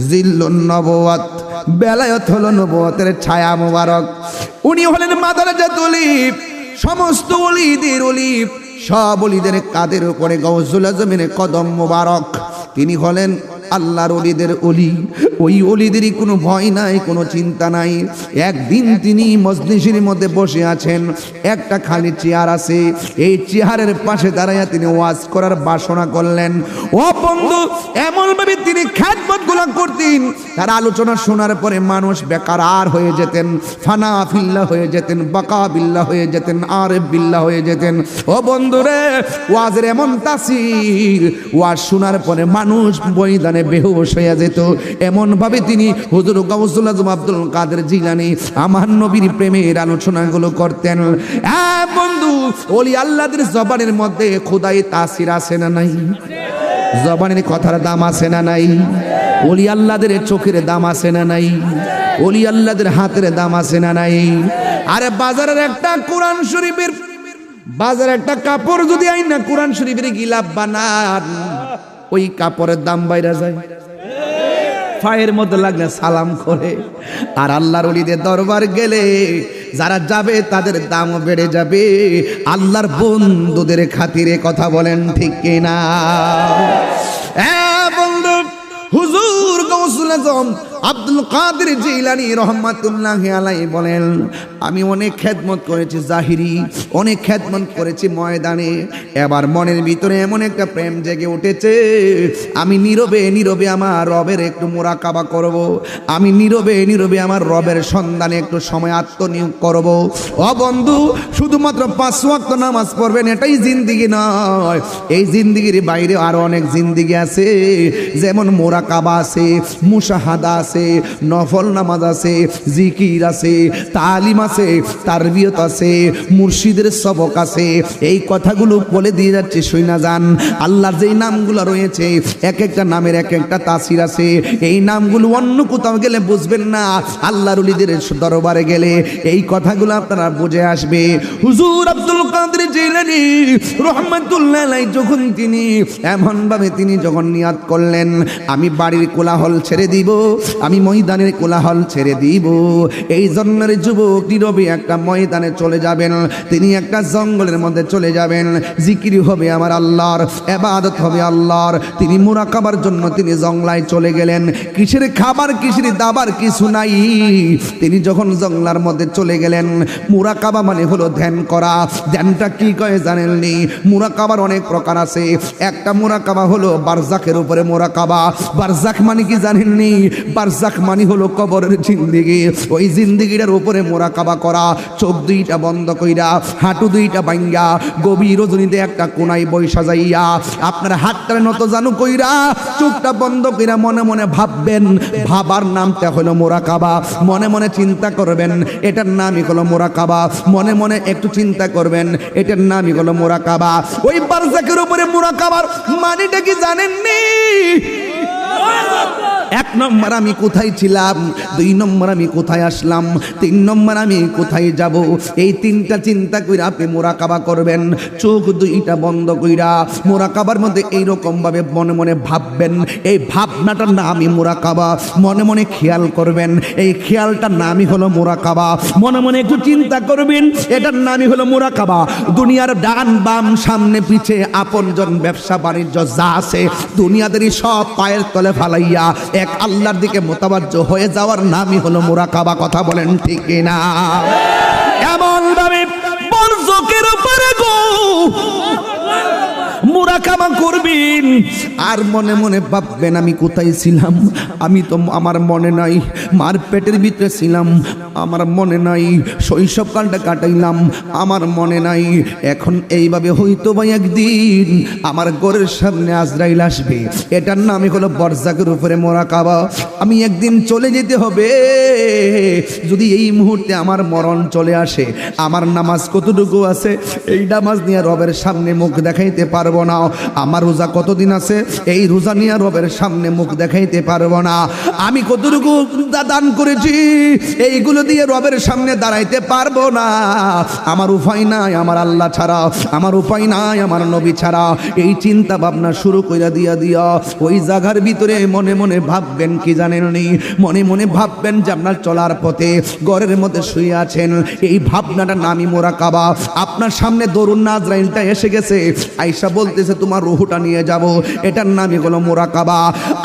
জিল্লুন নবুয়াত, বেলায়াত হলো নবুয়তের ছায়া মোবারক। উনি হলেন মাদারাজাতুল ওলি, সমস্ত ওলিদের ওলি, সব ওলিদের কাদের উপরে গাউসুল আজমের কদম মোবারক। তিনি হলেন আল্লাহর ওলিদের ওলি। ওই ওলিদেরই কোনো ভয় নাই, কোনো চিন্তা নাই। একদিন তিনি মজলিসের মধ্যে বসে আছেন, একটা খালি চেয়ার আছে, এই চেয়ারের পাশে দাঁড়াইয়া তিনি ওয়াজ করার বাসনা করলেন। ও বন্ধু, এমন ভাবে তিনি খিদমত গুলো করতেন, তার আলোচনা শোনার পরে মানুষ বেকার হয়ে যেতেন, ফানা ফিল্লাহ হয়ে যেতেন, বাকা বিল্লাহ হয়ে যেতেন, আরেফ বিল্লাহ হয়ে যেতেন। ও বন্ধুরে, ওয়াজের এমন তাসির, ওয়াজ শোনার পরে মানুষ ময়দানে বেহুশ হয়ে যেত। এমন ভাবে তিনি হুজুর গাউসুল আজম আব্দুল কাদের জিলানী আমার নবীর প্রেমের আলোচনাগুলো করতেন। বন্ধু, ওলি আল্লাহদের জবানের মধ্যে খোদাই তাসির আছে না নাই? জবানের কথার দাম আছে না নাই? ওলি আল্লাহদের চোখের দাম আছে না নাই? ওলি আল্লাহদের হাতের দাম আছে না নাই? আরে বাজারের একটা কোরআন শরীফের, বাজারে একটা কাপড় যদি আইনা কোরআন শরীফের গিলাপ বানান, ওই কাপড়ের দাম বাইরা যায়, পায়ের মধ্যে লাগলে সালাম করে। আর আল্লাহর ওলিদের দরবার গেলে যারা যাবে তাদের দামও বেড়ে যাবে, আল্লাহর বন্ধুদের খাতিরে। কথা বলেন ঠিক কিনা? বন্ধু, হুজুর গাউসুল আজম আব্দুল কাদের জিলানী রহমাতুল্লাহি আলাইহি বলেন, আমি অনেক খেদমত করেছি জাহিরি, অনেক খেদমত করেছি ময়দানে। এবার মনের ভিতরে এমন একটা প্রেম জেগে উঠেছে, আমি নীরবে নীরবে আমার রবের একটু মুরাকাবা করব, আমি নীরবে নীরবে আমার রবের সন্ধানে একটু সময় আত্মনিয়োগ করব। ও বন্ধু, শুধুমাত্র 5 ওয়াক্ত নামাজ পড়বেন এটাই জিন্দিগি নয়। এই জিন্দিগির বাইরে আরো অনেক জিন্দিগি আছে, যেমন মুরাকাবা আছে, মুশাহাদা আছে, নফল নামাজ আছে, জিকির আছে, তালিম আছে, তারবিয়ত আছে, মুর্শিদের সবক আছে। এই কথাগুলো বলে দিয়ে যাচ্ছে, শুনা যান। আল্লাহর যেই নামগুলো রয়েছে, এক একটা নামের এক একটা তাসির আছে। এই নামগুলো অন্য কোথাও গেলে বুঝবেন না, আল্লাহর ওলিদের দরবারে গেলে এই কথাগুলো আপনারা বুঝে আসবে। হুজুর আব্দুল কাদের জিলানী রহমাতুল্লাহ আলাইহি যখন তিনি এমন ভাবে তিনি যখন নিয়াত করলেন, আমি বাড়ির কোলাহল ছেড়ে দিব, আমি ময়দানের কোলাহল ছেড়ে দিব, এই জন্মের যুবক নীরবে একটা ময়দানে চলে যাবেন, তিনি একটা জঙ্গলের মধ্যে চলে যাবেন। জিকির হবে আমার আল্লাহর, ইবাদত হবে আল্লাহর। তিনি মুরাকাবার জন্য তিনি জঙ্গলায় চলে গেলেন। কিসের খাবার, কিসের দাবার কিছু নাই। তিনি যখন জঙ্গলার মধ্যে চলে গেলেন, মুরাকাবা মানে হলো ধ্যান করা। ধ্যানটা কি কয় জানেননি? মুরাকাবার অনেক প্রকার আছে। একটা মুরাকাবা হলো বারজাখের উপরে মুরাকাবা। বারজাখ মানে কি জানেননি? বারজাখ মানে হলো কবরের জিন্দেগি। ওই জিন্দেগিটার উপরে মুরাকাবা করা। চোখ দুইটা বন্ধ কইরা, হাঁটু দুইটা ভাঙ্গা, গভীর রজনীতে একটা কোনায় বৈশা যাইয়া, আপনার হাতটা নত জানু কইরা, চোখটা বন্ধ কইরা মনে মনে ভাববেন। ভাবার নামটা হলো মুরাকাবা। মনে মনে চিন্তা করবেন, এটার নামই হলো মুরাকাবা। মনে মনে একটু চিন্তা করবেন, এটার নামই হলো মুরাকাবা। ওই বারজাখের উপরে মুরাকাবার মানেটা কি জানেননি? 1 নম্বর আমি কোথায় ছিলাম, 2 নম্বর আমি কোথায় আসলাম, 3 নম্বর আমি কোথায় যাব। এই 3টা চিন্তা কইরা আপনি মুরাকাবা করবেন। চোখ দুইটা বন্ধ কইরা মুরাকাবার মধ্যে এইরকম ভাবে মনে মনে ভাববেন। এই ভাবনাটার নামই মুরাকাবা। মনে মনে খেয়াল করবেন, এই খেয়ালটার নামই হলো মুরাকাবা। মনে মনে একটু চিন্তা করবেন, এটার নামই হলো মুরাকাবা। দুনিয়ার ডান বাম সামনে পিছে আপনজন ব্যবসা বাণিজ্য যা আছে দুনিয়াদেরই সব পায়ের তলে ফালাইয়া এক আল্লাহর দিকে মোতাবাজ্জ হয়ে যাওয়ার নামই হলো মুরাকাবা। কথা বলেন ঠিক না? এমন ভাবে বরজকের উপরে গো মুরাকাবা করবেন, আর মনে মনে ভাববেন আমি কোথায় ছিলাম, আমি তো আমার মনে নাই। মার পেটের ভিতরে ছিলাম, আমার মনে নাই। শৈশবকালটা কাটাইলাম, আমার মনে নাই। এখন এইভাবে হয়তো বা একদিন আমার ঘরের সামনে আজরাইল আসবে, এটার নামই হলো বরজাকের উপরে মুরাকাবা। আমি একদিন চলে যেতে হবে। যদি এই মুহূর্তে আমার মরণ চলে আসে, আমার নামাজ কতটুকু আছে, এই নামাজ নিয়ে রবের সামনে মুখ দেখাইতে পারবো না। আমার রোজা কতদিন আছে এই রোজা নিয়ে রবের সামনে মুখ দেখাইতে পারবো না, আমি কতটুকু দান করেছি এইগুলো দিয়ে রবের সামনে দাঁড়াইতে পারবো না, আমার উপায় নাই আমার আল্লাহ ছাড়া, আমার উপায় নাই আমার নবী ছাড়া। এই চিন্তা ভাবনা শুরু করে দিয়া ওই জায়গার ভিতরে মনে মনে ভাববেন কি জানেন নি, মনে মনে ভাববেন যে আপনার চলার পথে ঘরের মধ্যে শুয়ে আছেন, এই ভাবনাটার নামই মোরাকাবা। আপনার সামনে দরুন আজরাইলটা এসে গেছে, আয়েশা বলতেছে তোমার রুহুটা নিয়ে যাব, এটার নামই হলো মোরাকাবা।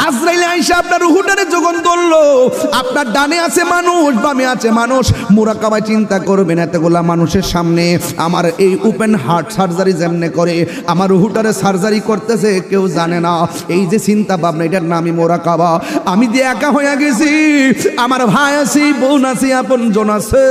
আজরাইল আয়েশা আপনার রুহুটারে যখন ধরলো, আপনার ডানে আছে মানুষ, বামে আছে মানুষ, মোরাকাবা চিন্তা করবেন এতগুলা মানুষের সামনে আমার এই ওপেন হার্ট সার্জারি যেমনে করে আমার রুহুটারে সার্জারি করতেছে কেউ জানে না, এই যে চিন্তা ভাবনা এটার নামই মোরাকাবা। আমি যে একা হয়ে গেছি, আমার ভাই আছে, বোন আছে, আপন জন আছে,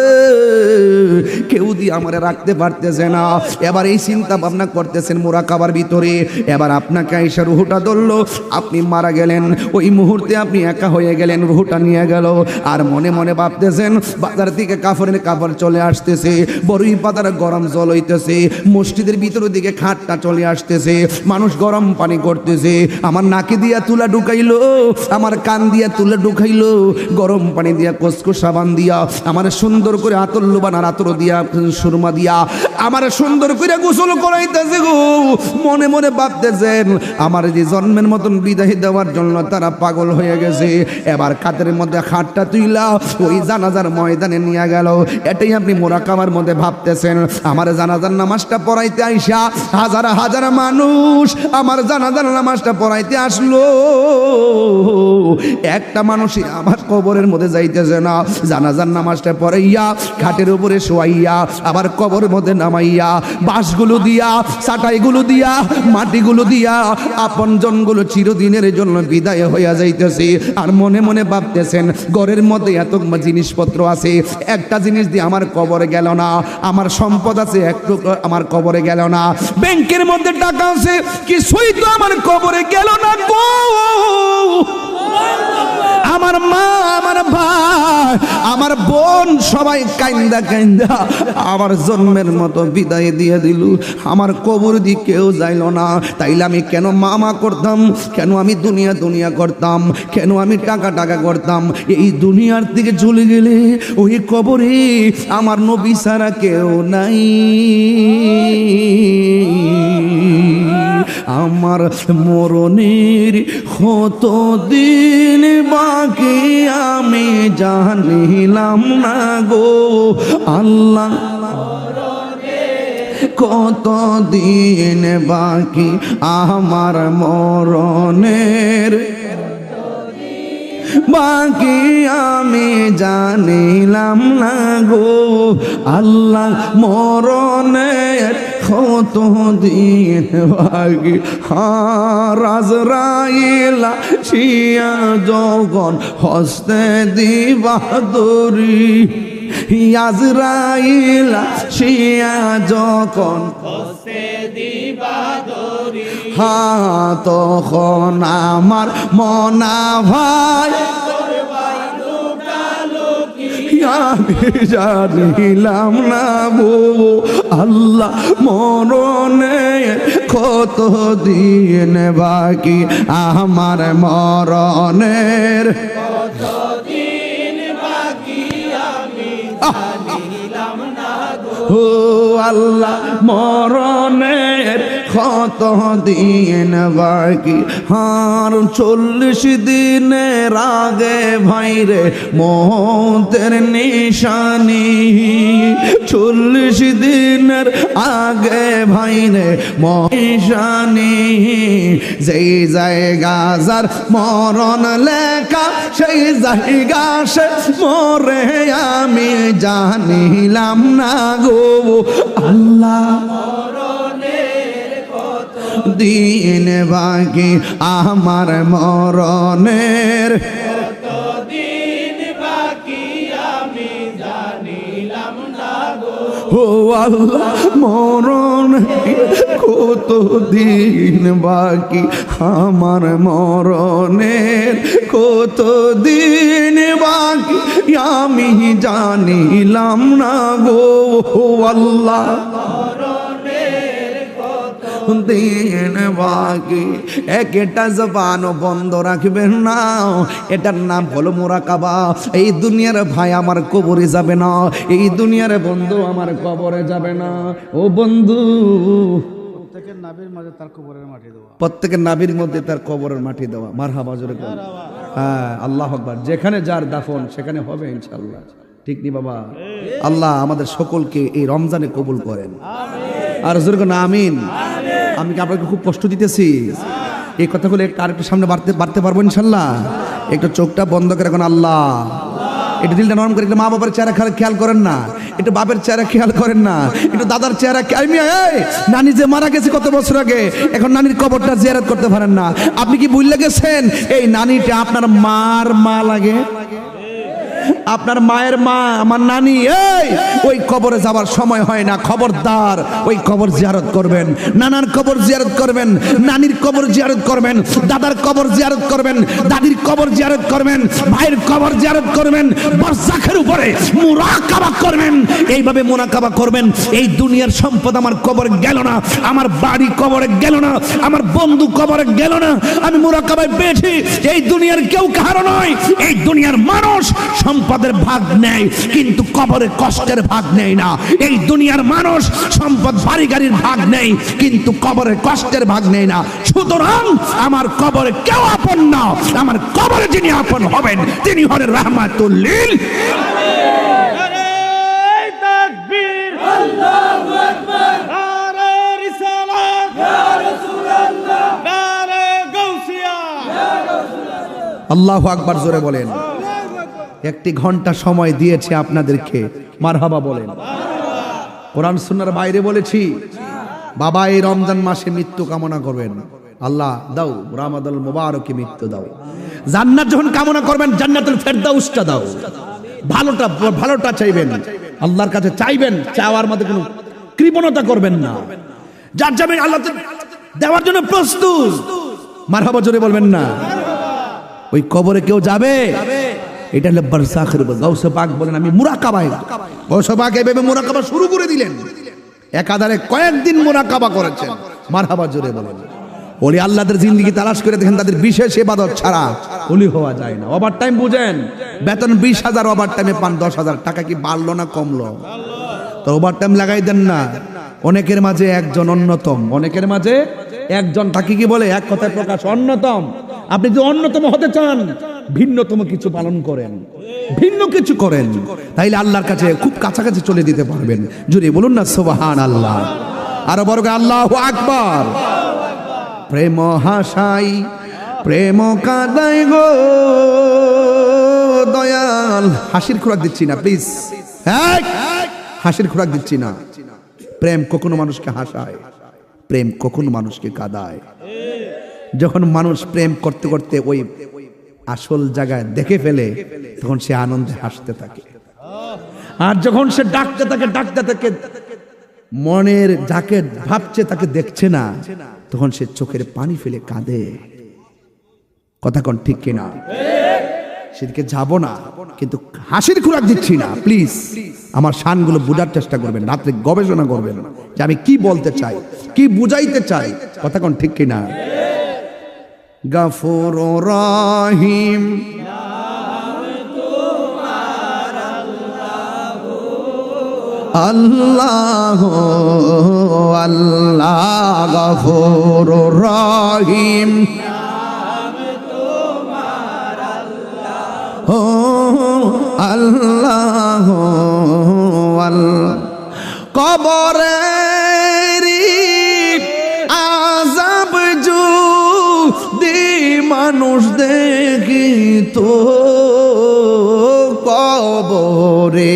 কেউ দিয়ে আমারে রাখতে পারতেছে না। এবার এই চিন্তা ভাবনা করতেছেন মোরাকাবার ভিতরে। এবার আপনাকে আয়েশা রুহুটা ধরলো, আপনি মারা গেলেন, ওই মুহূর্তে আপনি একা হয়ে গেলেন, রুহুটা নিয়ে গেল। আর মনে মনে ভাবতেছেন বাজার থেকে কাপড়ের কাপড় চলে আসতেছে, বড়ই পাতার গরম জল হইতেছে, মসজিদের ভিতরের দিকে খাটটা চলে আসতেছে, মানুষ গরম পানি করতেছে, আমার নাকে দিয়া তুলা ঢুকাইলো, আমার কান দিয়া তুলা ঢুকাইলো, গরম পানি দিয়া কসকো সাবান দিয়া আমার সুন্দর করে আতর লোবান আর আতর দিয়া সুরমা দিয়া আমার সুন্দর করে গোসল করাইতেছে গো। মনে মনে ভাবতেছেন আমার যে জন্মের মতন বিদায় দেওয়ার জন্য তারা পাগল হয়ে গেছে। এবার কাতের মধ্যে খাটটা তুইলা ওই জানাজার ময়দানে নিয়ে গেল। এটাই আপনি মোরাকাবার মধ্যে ভাবতেছেন। আমার জানাজার নামাজটা পড়াইতে আইসা হাজার হাজার মানুষ আমার জানাজার নামাজটা পড়াইতে আসলো, একটা মানুষই আমার কবরের মধ্যে যাইতেছে না। জানাজার নামাজটা পড়াইয়া খাটের উপরে শোয়াইয়া আবার কবরের মধ্যে নামাইয়া বাঁশগুলো দিয়া, চাটাইগুলো দিয়া, মাটিগুলো দিয়া আপন জনগুলো চিরদিনের জন্য বিদায় হইয়া যাইতেছে। আর মনে মনে ভাবতেছেন ঘরের মধ্যে এত জিনিসপত্র আছে, একটা জিনিস দিয়ে আমার কবরে গেল না, আমার সম্পদ আছে একটু আমার কবরে গেল না, ব্যাংকের মধ্যে টাকা আছে কিছুই তো আমার কবরে গেল না গো। আমার মা, আমার ভাই, আমার বোন সবাই কাইন্দা কাইন্দা আমার জন্মের মতো বিদায় দিয়ে দিল, আমার কবর দিয়ে কেউ যাইল না। তাইলে আমি কেন মামা করতাম, কেন আমি দুনিয়া দুনিয়া করতাম, কেন আমি টাকা টাকা করতাম? এই দুনিয়ার দিকে চলে গেলে ওই কবরে আমার নবী ছাড়া কেউ নাই। আমার মরণের কত দিন বাকি আমি জানিলাম না গো আল্লাহ, কত দিন বাকি আমার মরণের বাকি আমি জানিলাম না গো আল্লাহ, মরণের কত দিন বাকি। আজরাইল শিয়া যখন হস্তে দিবা দরি, আজরাইল শিয়া যখন তখন আমার মনা ভাই আমি জানিলাম না গো আল্লাহ, মরণের কত দিন বাকি আমার মরণের ও আল্লাহ, মরণের কত দিন বাকি। আর 40 দিনের আগে ভাইরে মৌতের নিশানি, 40 দিনের আগে ভাইরে নিশানি, যেই জায়গা যার মরণ লেখা সেই জায়গা সে মরে আমি জানিলাম না গো আল্লাহ, দিন বাকি আমার মরণের ও আল্লাহ, মরণ কত দিন বাকি আমার মরণের কত দিন বাকি আমি জানিলাম না গো আল্লাহ, দিন বাকি। একটা জবানও বন্ধ রাখবেন না, এটার নাম হলো মুরাকাবা। এই দুনিয়ার ভাই আমার কবরে যাবে না, এই দুনিয়ার বন্ধু আমার কবরে যাবে না। ও বন্ধু, প্রত্যেকের নাভির মাঝে তার কবরের মাটি দেওয়া। প্রত্যেকের নাভির মধ্যে তার কবরের মাটি দেওয়া। মারহাবা জোরে বল। হ্যাঁ, আল্লাহু আকবার। যেখানে যার দাফন সেখানে হবে ইনশাআল্লাহ, ঠিক নি বাবা? আল্লাহ আমাদের সকলকে এই রমজানে কবুল করেন, আর জোরে বলেন আমিন। আমি কি আপনাকে খুব কষ্ট দিতেছি? এই কথাগুলো একটু আরেকটু সামনে বাড়তে পারবো ইনশাআল্লাহ। একটু চোখটা বন্ধ করে এখন আল্লাহ, একটু দিলটা নরম করে, একটু মা বাবার চেহারা খেয়াল করেন না, একটু বাপের চেহারা খেয়াল করেন না, একটু দাদার চেহারা খেয়াল। নানি যে মারা গেছে কত বছর আগে, এখন নানির কবরটা জিয়ারত করতে পারেন না। আপনি কি ভুলে গেছেন এই নানিটা আপনার মার মা লাগে? আপনার মায়ের মা আমার নানি। এই ওই কবরে যাবার সময় হয় না, খবরদার ওই কবর জিয়ারত করবেন, নানার কবর জিয়ারত করবেন, নানির কবর জিয়ারত করবেন, দাদার কবর জিয়ারত করবেন, দাদির কবর জিয়ারত করবেন, ভাইয়ের কবর জিয়ারত করবেন, বারজাখের উপরে মুরাকাবা করবেন। এইভাবে মুরাকাবা করবেন, এই দুনিয়ার সম্পদ আমার কবরে গেল না, আমার বাড়ি কবরে গেল না, আমার বন্ধু কবরে গেল না, আমি মুরাকাবায় পেয়েছি এই দুনিয়ার কেউ কারো নয়। এই দুনিয়ার মানুষ সম্পদের ভাগ নেয় কিন্তু কবরে কষ্টের ভাগ নেয় না। এই দুনিয়ার মানুষ সম্পদ বাড়ি গাড়ির ভাগ নেয় কিন্তু কবরে কষ্টের ভাগ নেয় না। সুতরাং আমার কবরে কেউ আপন না, আমার কবরে যিনি আপন হবেন তিনি হলেন রাহমাতুল লিল। নারে তাকবীর, আল্লাহু আকবার, নারে রিসালাত, ইয়া রাসূলুল্লাহ, নারে গাউসিয়া, ইয়া রাসূলুল্লাহ। আল্লাহু আকবার জোরে বলেন। একটি ঘন্টা সময় দিয়েছে আপনাদেরকে, মারহাবা বলেন। কোরআন সুন্নাহর বাইরে বলেছি, বাবা এই রমজান মাসে মৃত্যু কামনা করবেন, আল্লাহ দাও রমাদানুল মুবারকে মৃত্যু দাও। জান্নাত যখন কামনা করবেন জান্নাতুল ফেরদাউসটা দাও। ভালোটা চাইবেন, আল্লাহর কাছে চাইবেন, চাওয়ার মধ্যে কোনো কৃপণতা করবেন না। যার যাবেন আল্লাহ দেওয়ার জন্য প্রস্তুত, মারহাবা জোরে বলবেন না। ওই কবরে কেউ যাবে, এটা হলো বারজাখের। গাউসে পাক বলেন আমি মুরাকাবায়, গাউসে পাক এইভাবে মুরাকাবা শুরু করে দিলেন, একাধারে কয়েকদিন মুরাকাবা করেছেন। মারহাবা জোরে বলেন। ওলি আল্লাহদের জিন্দেগি তালাশ করে দেখেন, তাদের বিশেষ ইবাদত ছাড়া ওলি হওয়া যায় না। ওভার টাইম বুঝেন, বেতন 20,000, ওভার টাইমে পান 10,000 টাকা, কি বাড়লো না কমলো? তো ওভার টাইম লাগাই দেন না। অনেকের মাঝে একজন অন্যতম, অনেকের মাঝে একজন তাকে কি বলে, এক কথায় প্রকাশ অন্যতম। আপনি যদি অন্যতম হতে চান, ভিন্নতম কিছু পালন করেন, ভিন্ন কিছু করেন, তাইলে আল্লাহর কাছে খুব কাছাকাছি চলে দিতে পারবেন। জুড়ে বলুন না সুবহানাল্লাহ। আরো বড় করে আল্লাহু আকবার। প্রেম হাসাই প্রেম কাঁদাই গো দয়াল। হাসির খোরাক দিচ্ছি না প্লিজ, হাসির খোরাক দিচ্ছি না। প্রেম কখনো মানুষকে হাসায়, প্রেম কখনো মানুষকে কাঁদায়। যখন মানুষ প্রেম করতে করতে ওই আসল জায়গায় দেখে ফেলে, তখন সে আনন্দে হাসতে থাকে। আর যখন সে ডাকতে থাকে মনের যাকে ভাবছে তাকে দেখছে না, তখন সে চোখের পানি ফেলে কাঁদে। কথা কোন ঠিক কিনা? সেদিকে যাব না, কিন্তু হাসির খোরাক দিচ্ছি না প্লিজ। আমার শানগুলো বোঝার চেষ্টা করবেন, রাত্রে গবেষণা করবেন যে আমি কি বলতে চাই, কি বুঝাইতে চাই। কথা কোন ঠিক কিনা? গফুর রহিম আল্লাহ আল্লাহ গফুর রহিম ও আল্লাহ আল্লাহ। কবরেরি আযাব যদি মানুষ দেখিত, কবরেরি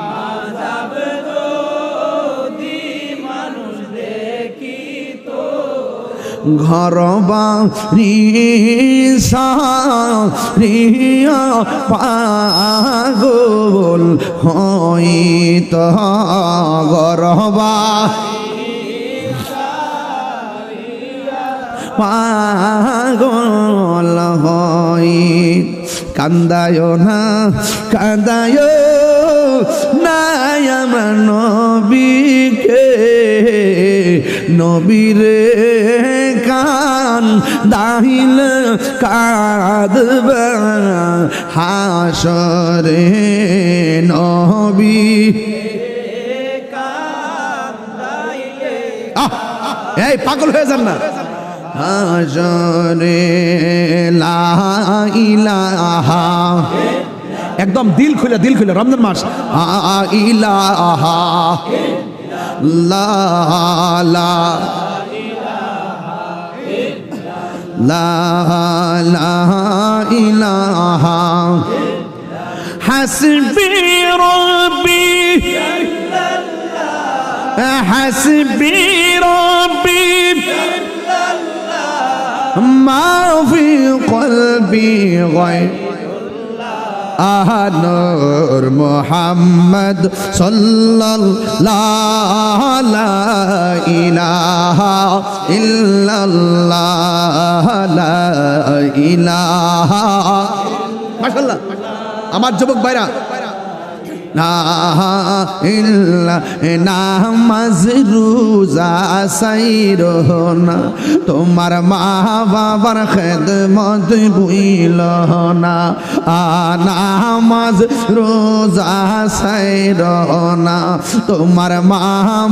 আযাব যদি মানুষ দেখিত, ঘর বাড়ি সারিয়া পাগল হইত, গরবা পাগল হই। কান্দায় না কান্দায় না আমার নবীকে, নবীরে কান দাহিল কাঁদবে হাসরে নবী এই পাগল হয়ে যান না হাসরে লা ইলাহা একদম দিল খুলে রমজান মাস ইলাহা লা লা লা লা ইলাহা হাসবি রব্বি হাসবি রব্বি মা ফি কলবি গায়র নূর মুহাম্মদ সাল্লাল্লাহু লা ইলাহা ইল্লাল্লাহ লা ইলাহা মাশাআল্লাহ আমার যুবক ভাইরা নামাজ রোজা সাইরোনা তোমার মা বাবার খেদমত ভুইল না নামাজ রোজা সাইরোনা তোমার মা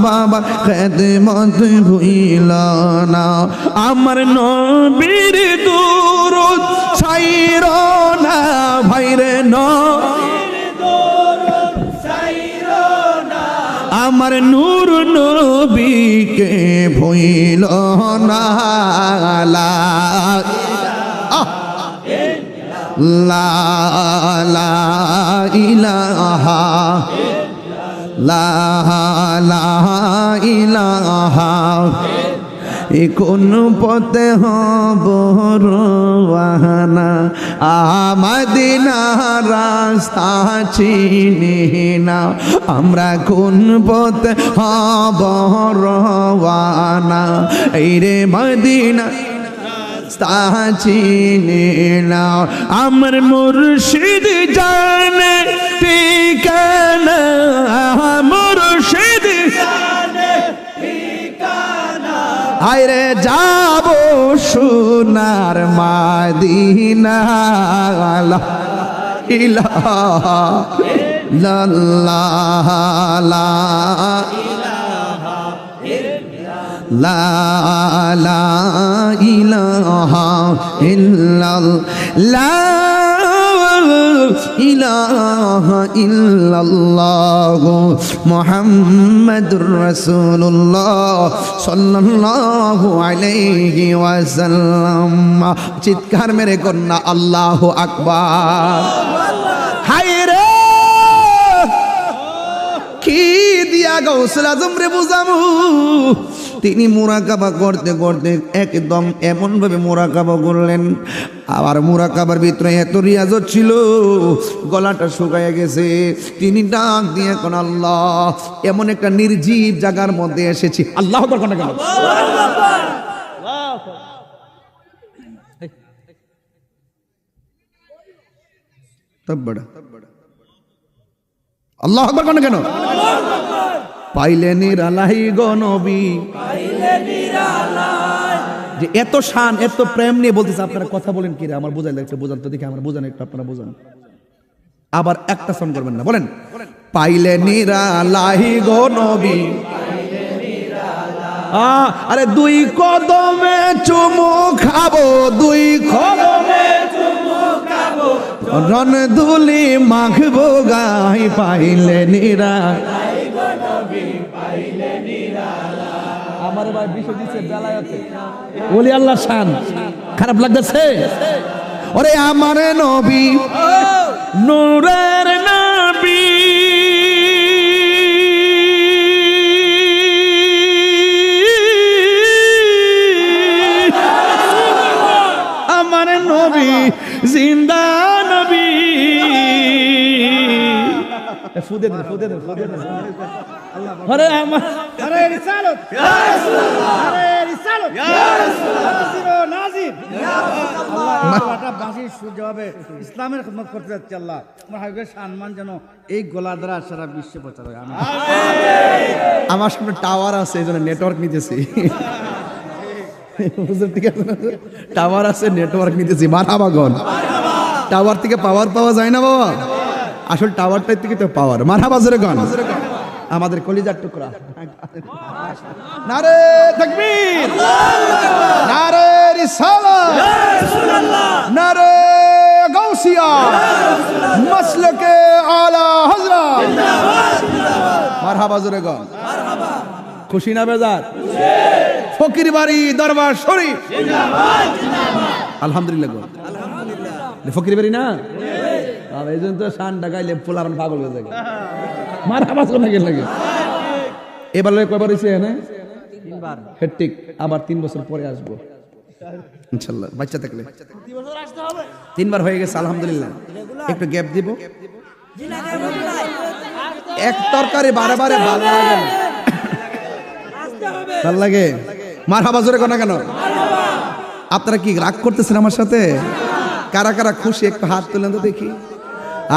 বাবার খেদমত ভুইল না আমার নবীর দুরূদ সাইরোনা ভাইরে আমার নূর নবীকে ভুইল না লা লা লা ইলাহা লা লা ইলাহা কোন পথে হব রওয়ানা মদিনা রাস্তা চিনি না আমরা কোন পথে হব রওয়ানা এই রে মদিনা রাস্তা চিনি না আমার মুর্শিদ জানে ঠিকানা মুর্শিদ হায়রে যাব সোনার মাদিনা লা ইলাহা ইল্লাল্লাহ লা লা ইলাহা ইল্লাল্লাহ ইলাহা ইল্লাল্লাহ মুহাম্মাদুর রাসূলুল্লাহ সাল্লাল্লাহু আলাইহি ওয়াসাল্লাম চিৎকার মেরে কন্যা আল্লাহু আকবার হায়রে কি দিয়া গাউসুল আজম রে বুঝামু তিনি মুরাকাবা করতে করতে একদম এমন ভাবে মুরাকাবা করলেন আবার মুরাকাবার ভিতরে এত রিয়াজত ছিল গলাটা শুকায় গেছে তিনি ডাক দিয়ে কোন আল্লাহ এমন একটা নির্জীব জায়গার মধ্যে এসেছি আল্লাহ আকবার কোন কেন তব্বড়া আল্লাহ আকবার কোন কেন পাইলে নিরালাই গো নবী যে এত শান এত প্রেম নিয়ে বলতেছে আপনারা কথা বলেন কি রে আমার বোঝাইলে একটু বোঝান তো দেখি আমার বোঝান একটু আপনারা বোঝান আবার একটা সন করবেন না বলেন পাইলে নিরালাই গো নবী আরে দুই কদমে চুমু খাবো দুই কদমে চুমু খাবো রন দুলি মাখবো গাই পাইলে নিরালাই গো নবী পাইলে নিরালাই আমার ভাই বিষয় দিচ্ছে বেলায়েতে ওলি আল্লাহ শান খারাপ লাগতেছে ওরে আমার নবী নূরের নবী আমার নবী জিন্দা নবী ফুদে আরে আমার আরে রিসালত ইয়া রাসূলুল্লাহ আরে রিসালত ইয়া রাসূলুল্লাহ নাজির তাকবীর গলাটা বাঁশির সুর জবাবে ইসলামের খিদমত করতে যাচ্ছে আল্লাহ আমার হাবিবের সম্মান যেন এই গলা দ্বারা সারা বিশ্বে প্রচার হয় আমিন। আমার সামনে টাওয়ার আছে এই জন্য নেটওয়ার্ক নিতেছি বুঝলেন, ঠিক আছে না? টাওয়ার আছে নেটওয়ার্ক নিতেছি মারহাবাগন টাওয়ার থেকে পাওয়ার পাওয়া যায় না বাবা, আসল টাওয়ারটার থেকে তো পাওয়ার। মারহাবা জোরে গান আমাদের কলিজার টুকরা। নারে তাকবীর, নারে রিসালাত, নারে গাউসিয়া, মাসলকে আলা হযরত। মারহাবা জোরে গান। খুশি না বেজার? ফকির বাড়ি দরবার শরীফ আলহামদুলিল্লাহ গো। ফকির বাড়ি না এই জন্য তো শান ডাকাইলে পোলার পাগল হয়ে যায়। মারহাবা জোরে লাগে লাগে। এবার কয়বার হয়েছে এখানে? 3বার। হেট্টিক আবার 3 বছর পরে আসবো ইনশাআল্লাহ, বাচ্চা থাকলে 3বার হয়ে গেছে আলহামদুলিল্লাহ। একটু গ্যাপ দিব। এক তরকারি বারে বারে ভালো লাগে না, ভাল লাগে। মারহাবা জোরে কোনা কেন? আপনারা কি রাগ করতেছেন আমার সাথে? কারা কারা খুশি একটু হাত তুলেন তো দেখি।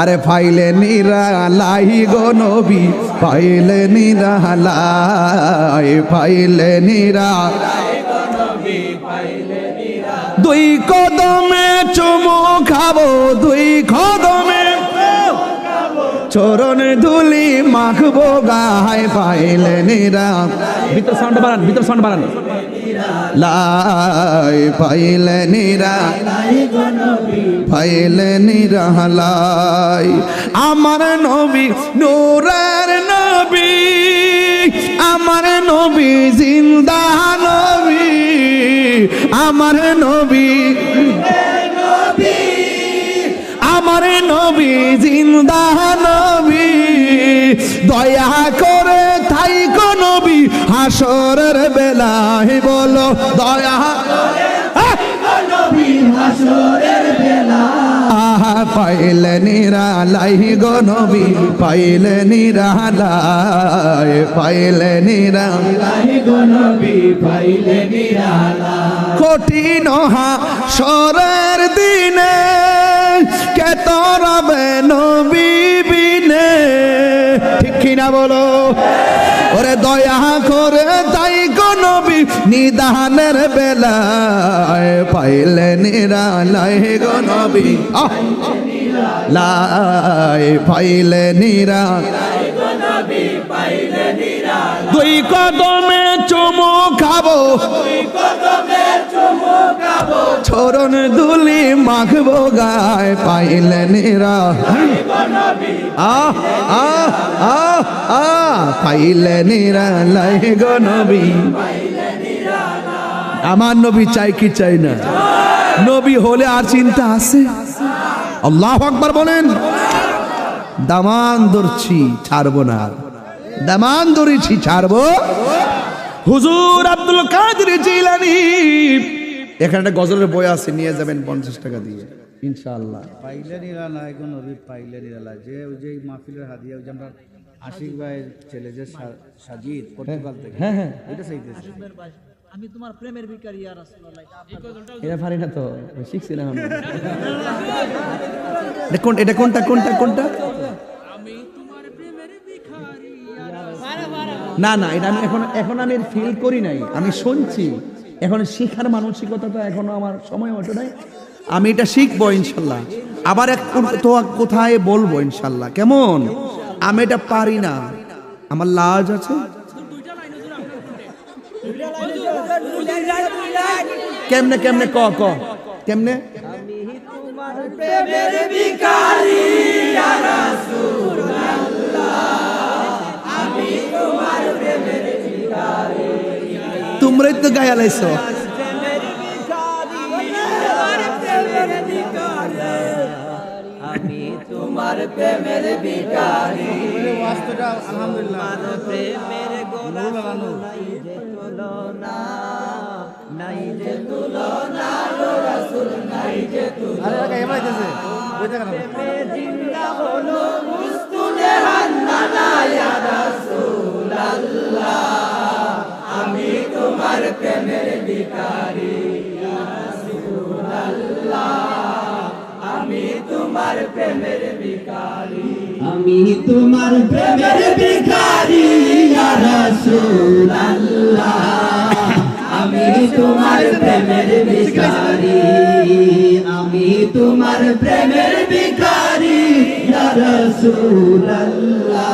আরে ফাইলে নিরালাই গো নবী, ফাইলে নিরালাই, ফাইলে নিরালাই গো নবী, ফাইলে নিরালাই। 2 কদমে চুমু খাবো, 2 কদমে চরণ ধুলি মাখবো গায়, পাইলে নিরালাই। ভিতর সাউন্ড বাড়ান, ভিতর সাউন্ড বাড়ান। লাই পাইলে নিরালাই গো নবী, পাইলে নিরালাই। আমার নবী নূরের নবী, আমার নবী জিন্দা নবী, আমার নবী, আমার নবী জিন্দা নবী। দয়া করে থাইকো নবী হাসরের বেলায়, বলো দয়া করে থাইকো নবী হাসরের বেলায়। আহা পাইলে নিরালাই গো নবী, পাইলে নিরালাই, পাইলে নিরালাই গো নবী, পাইলে নিরালাই। কঠিন হাসরের দিনে কে তরবে নবী বিনে, ঠিক কিনা বলো? ওরে দয়া করে তাই গো নবী নিদানের বেলায়, পাইলে নিরালাই গো নবী, লাই পাইলে নিরালাই গো নবী, পাইলে নিরালাই। 2 কদমে চুমু খাবো, 2 কদমে চুমু খাবো, চরণ ধুলি মাখবো গায়, পাইলে নিরালাই গো নবী, পাইলে নিরালাই গো নবী, পাইলে নিরালাই। আমার নবী চাই কি চাই না? নবী হলে আর চিন্তা আছে? আল্লাহু আকবার বলেন। দামান ধরছি ছাড়বো না, দামান ধরেছি ছাড়বো। হুজুর আব্দুল কাদের জিলানী এখানে একটা গজলের বই আছে, নিয়ে যাবেন 50 টাকা দিয়ে ইনশাআল্লাহ। পাইলে নিরালাই গো নবী, পাইলে নিরালাই। যে ওই যে মাহফিলের হাদিয়া, ওই যে আমরা আশিক ভাইয়ের ছেলে যে সাজিদ পর্তুগাল থেকে, হ্যাঁ হ্যাঁ এটা চাইতেছে। আমি তোমার প্রেমের ভিখারি ইয়া রাসূলুল্লাহ। এটা পারি না তো, শিখছি না আমি। এটা কোনটা কোনটা কোনটা? আমি তোমার প্রেমের ভিখারি ইয়া না না, এটা আমি এখন আমি ফিল করি নাই, আমি শুনছি। এখন শিখার মানসিকতাটা এখনো আমার সময় ওঠে নাই। আমি এটা শিখবো ইনশাল্লাহ, আবার তো কোথায় বলবো ইনশাল্লাহ। কেমন? আমি এটা পারি না, আমার লাজ আছে। কেমনে কেমনে ক ক কেমনে? আমি তোমার প্রেমের ভিখারি ইয়া রাসূলুল্লাহ, আমি তোমার প্রেমের ভিখারি। তোমরাই তো গায়ে লাইছো। আমি তোমার প্রেমের ভিখারি, ওয়াস্তটা আলহামদুলিল্লাহ। প্রেমের গোলা নাই যে তুলনা, নাই যে তুলনা গো রাসূল, নাই যে তুলনা। আরে কাকে এমন হইতেছে ওই দেখেন জিন্দা হলো মুস্তুনে হান্নানা ইয়া রাসূলুল্লাহ, আমি তোমার প্রেমের ভিখারি ইয়া রাসূল। তোমার প্রেমের ভিখারি ইয়া রাসূলুল্লাহ আমি তোমার প্রেমের ভিখারি আমি তোমার প্রেমের ভিখারি ইয়া রাসূলুল্লাহ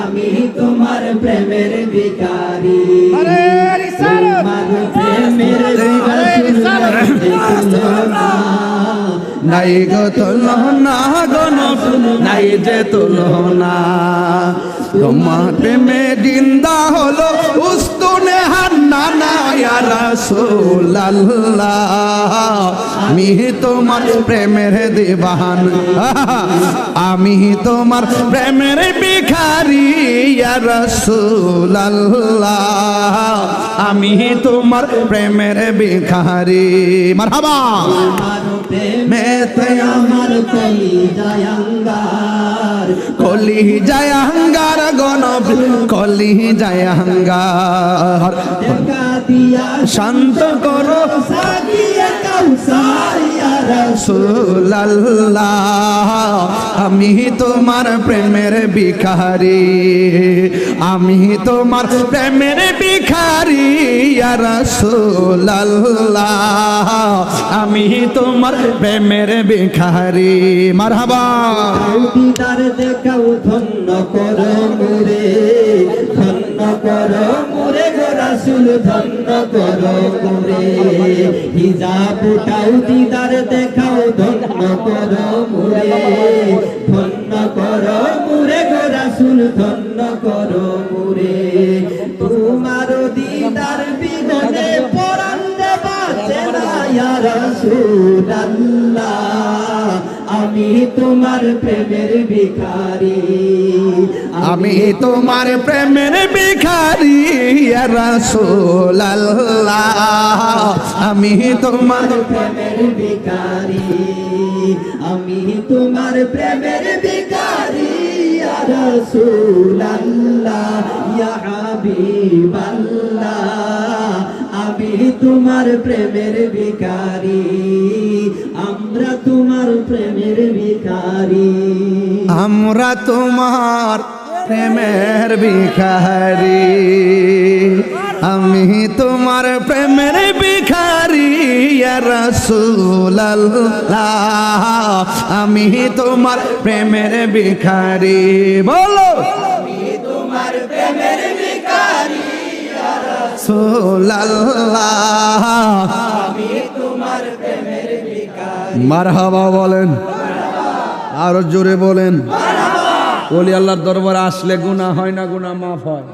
আমি তোমার প্রেমের ভিখারি তোমার প্রেমের নাই গো তুলনা গণ নাই যে তুলনা তোমার প্রেমে জিন্দা হলো উস্তুনে হান্নানা ইয়া রাসূলুল্লাহ আমি তোমার প্রেমের দিবানা আমি তোমার প্রেমের ভিখারি ইয়া রাসূলুল্লাহ আমি তোমার প্রেমের ভিখারি মারহাবা মেতে আমার কলি জায়াঙ্গার গণব কলি জায়াঙ্গার শান্ত করো রাসূলুল্লাহ আমি তোমার প্রেমের ভিখারি আমি তোমার প্রেমের ভিখারি ইয়া রাসূলুল্লাহ আমি তোমার প্রেমের ভিখারি মারহাবা দিদার দেখাও ধন্য করো মোরে গো রাসূল ধন্য করো মোরে হিজাব উঠাও দিদার দেখাও ধন্য করো মোরে গো রাসূল ধন্য করো মোরে তোমার দিদার বিগনে পরাণ বাঁচে না ইয়া রাসূলুল্লাহ আমি তোমার প্রেমের ভিখারি আমি তোমার প্রেমের ভিখারি ইয়া রাসূলুল্লাহ আমি তোমার প্রেমের ভিখারি আমি তোমার প্রেমের ভিখারি ইয়া রাসূলুল্লাহ ইয়া হাবিবাল্লাহ আমি তোমার প্রেমের ভিখারি আমরা তোমার প্রেমের ভিখারি আমরা তোমার প্রেমের ভিখারি আমি তোমার প্রেমের ভিখারি ইয়া রাসূলুল্লাহ আমি তোমার প্রেমের ভিখারি বলো আমি তোমার প্রেমের ভিখারি ইয়া রাসূলুল্লাহ আমি তোমার প্রেমের ভিখারি মারহাবা বলেন আরো জোরে বলেন ওলি আল্লাহর দরবারে আসলে গুনাহ হয় না গুনাহ মাফ হয়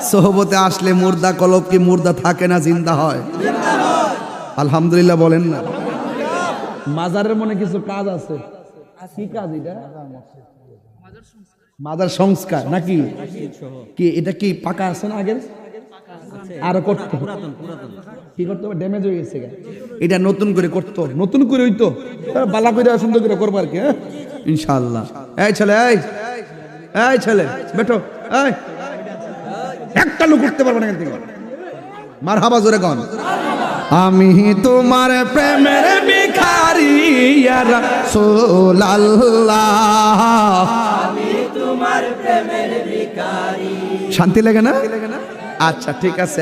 সোহবতে আসলে মুর্দা কলব কি মুর্দা থাকে না জিন্দা হয় আলহামদুলিল্লাহ বলেন না মাজারের মনে কিছু কাজ আছে কি কাজ এটা মাজার সংস্কার নাকি কি এটা কি পাকা আছে না আগে আরো করতে কি করতে হবে ড্যামেজ হয়ে গেছে এটা নতুন করে করতে নতুন করে হইতো বালা করে সুন্দর করে করবো আর কি ইনশাআল্লাহ এই ছেলে এই ছেলে বেটো এই একটা লোক করতে পারবো না এখান থেকে মারহাবা জোরে কোন আমি তোমার প্রেমের ভিখারি ইয়া রাসূলুল্লাহ আমি তোমার প্রেমের ভিখারি শান্তি লাগে না আচ্ছা ঠিক আছে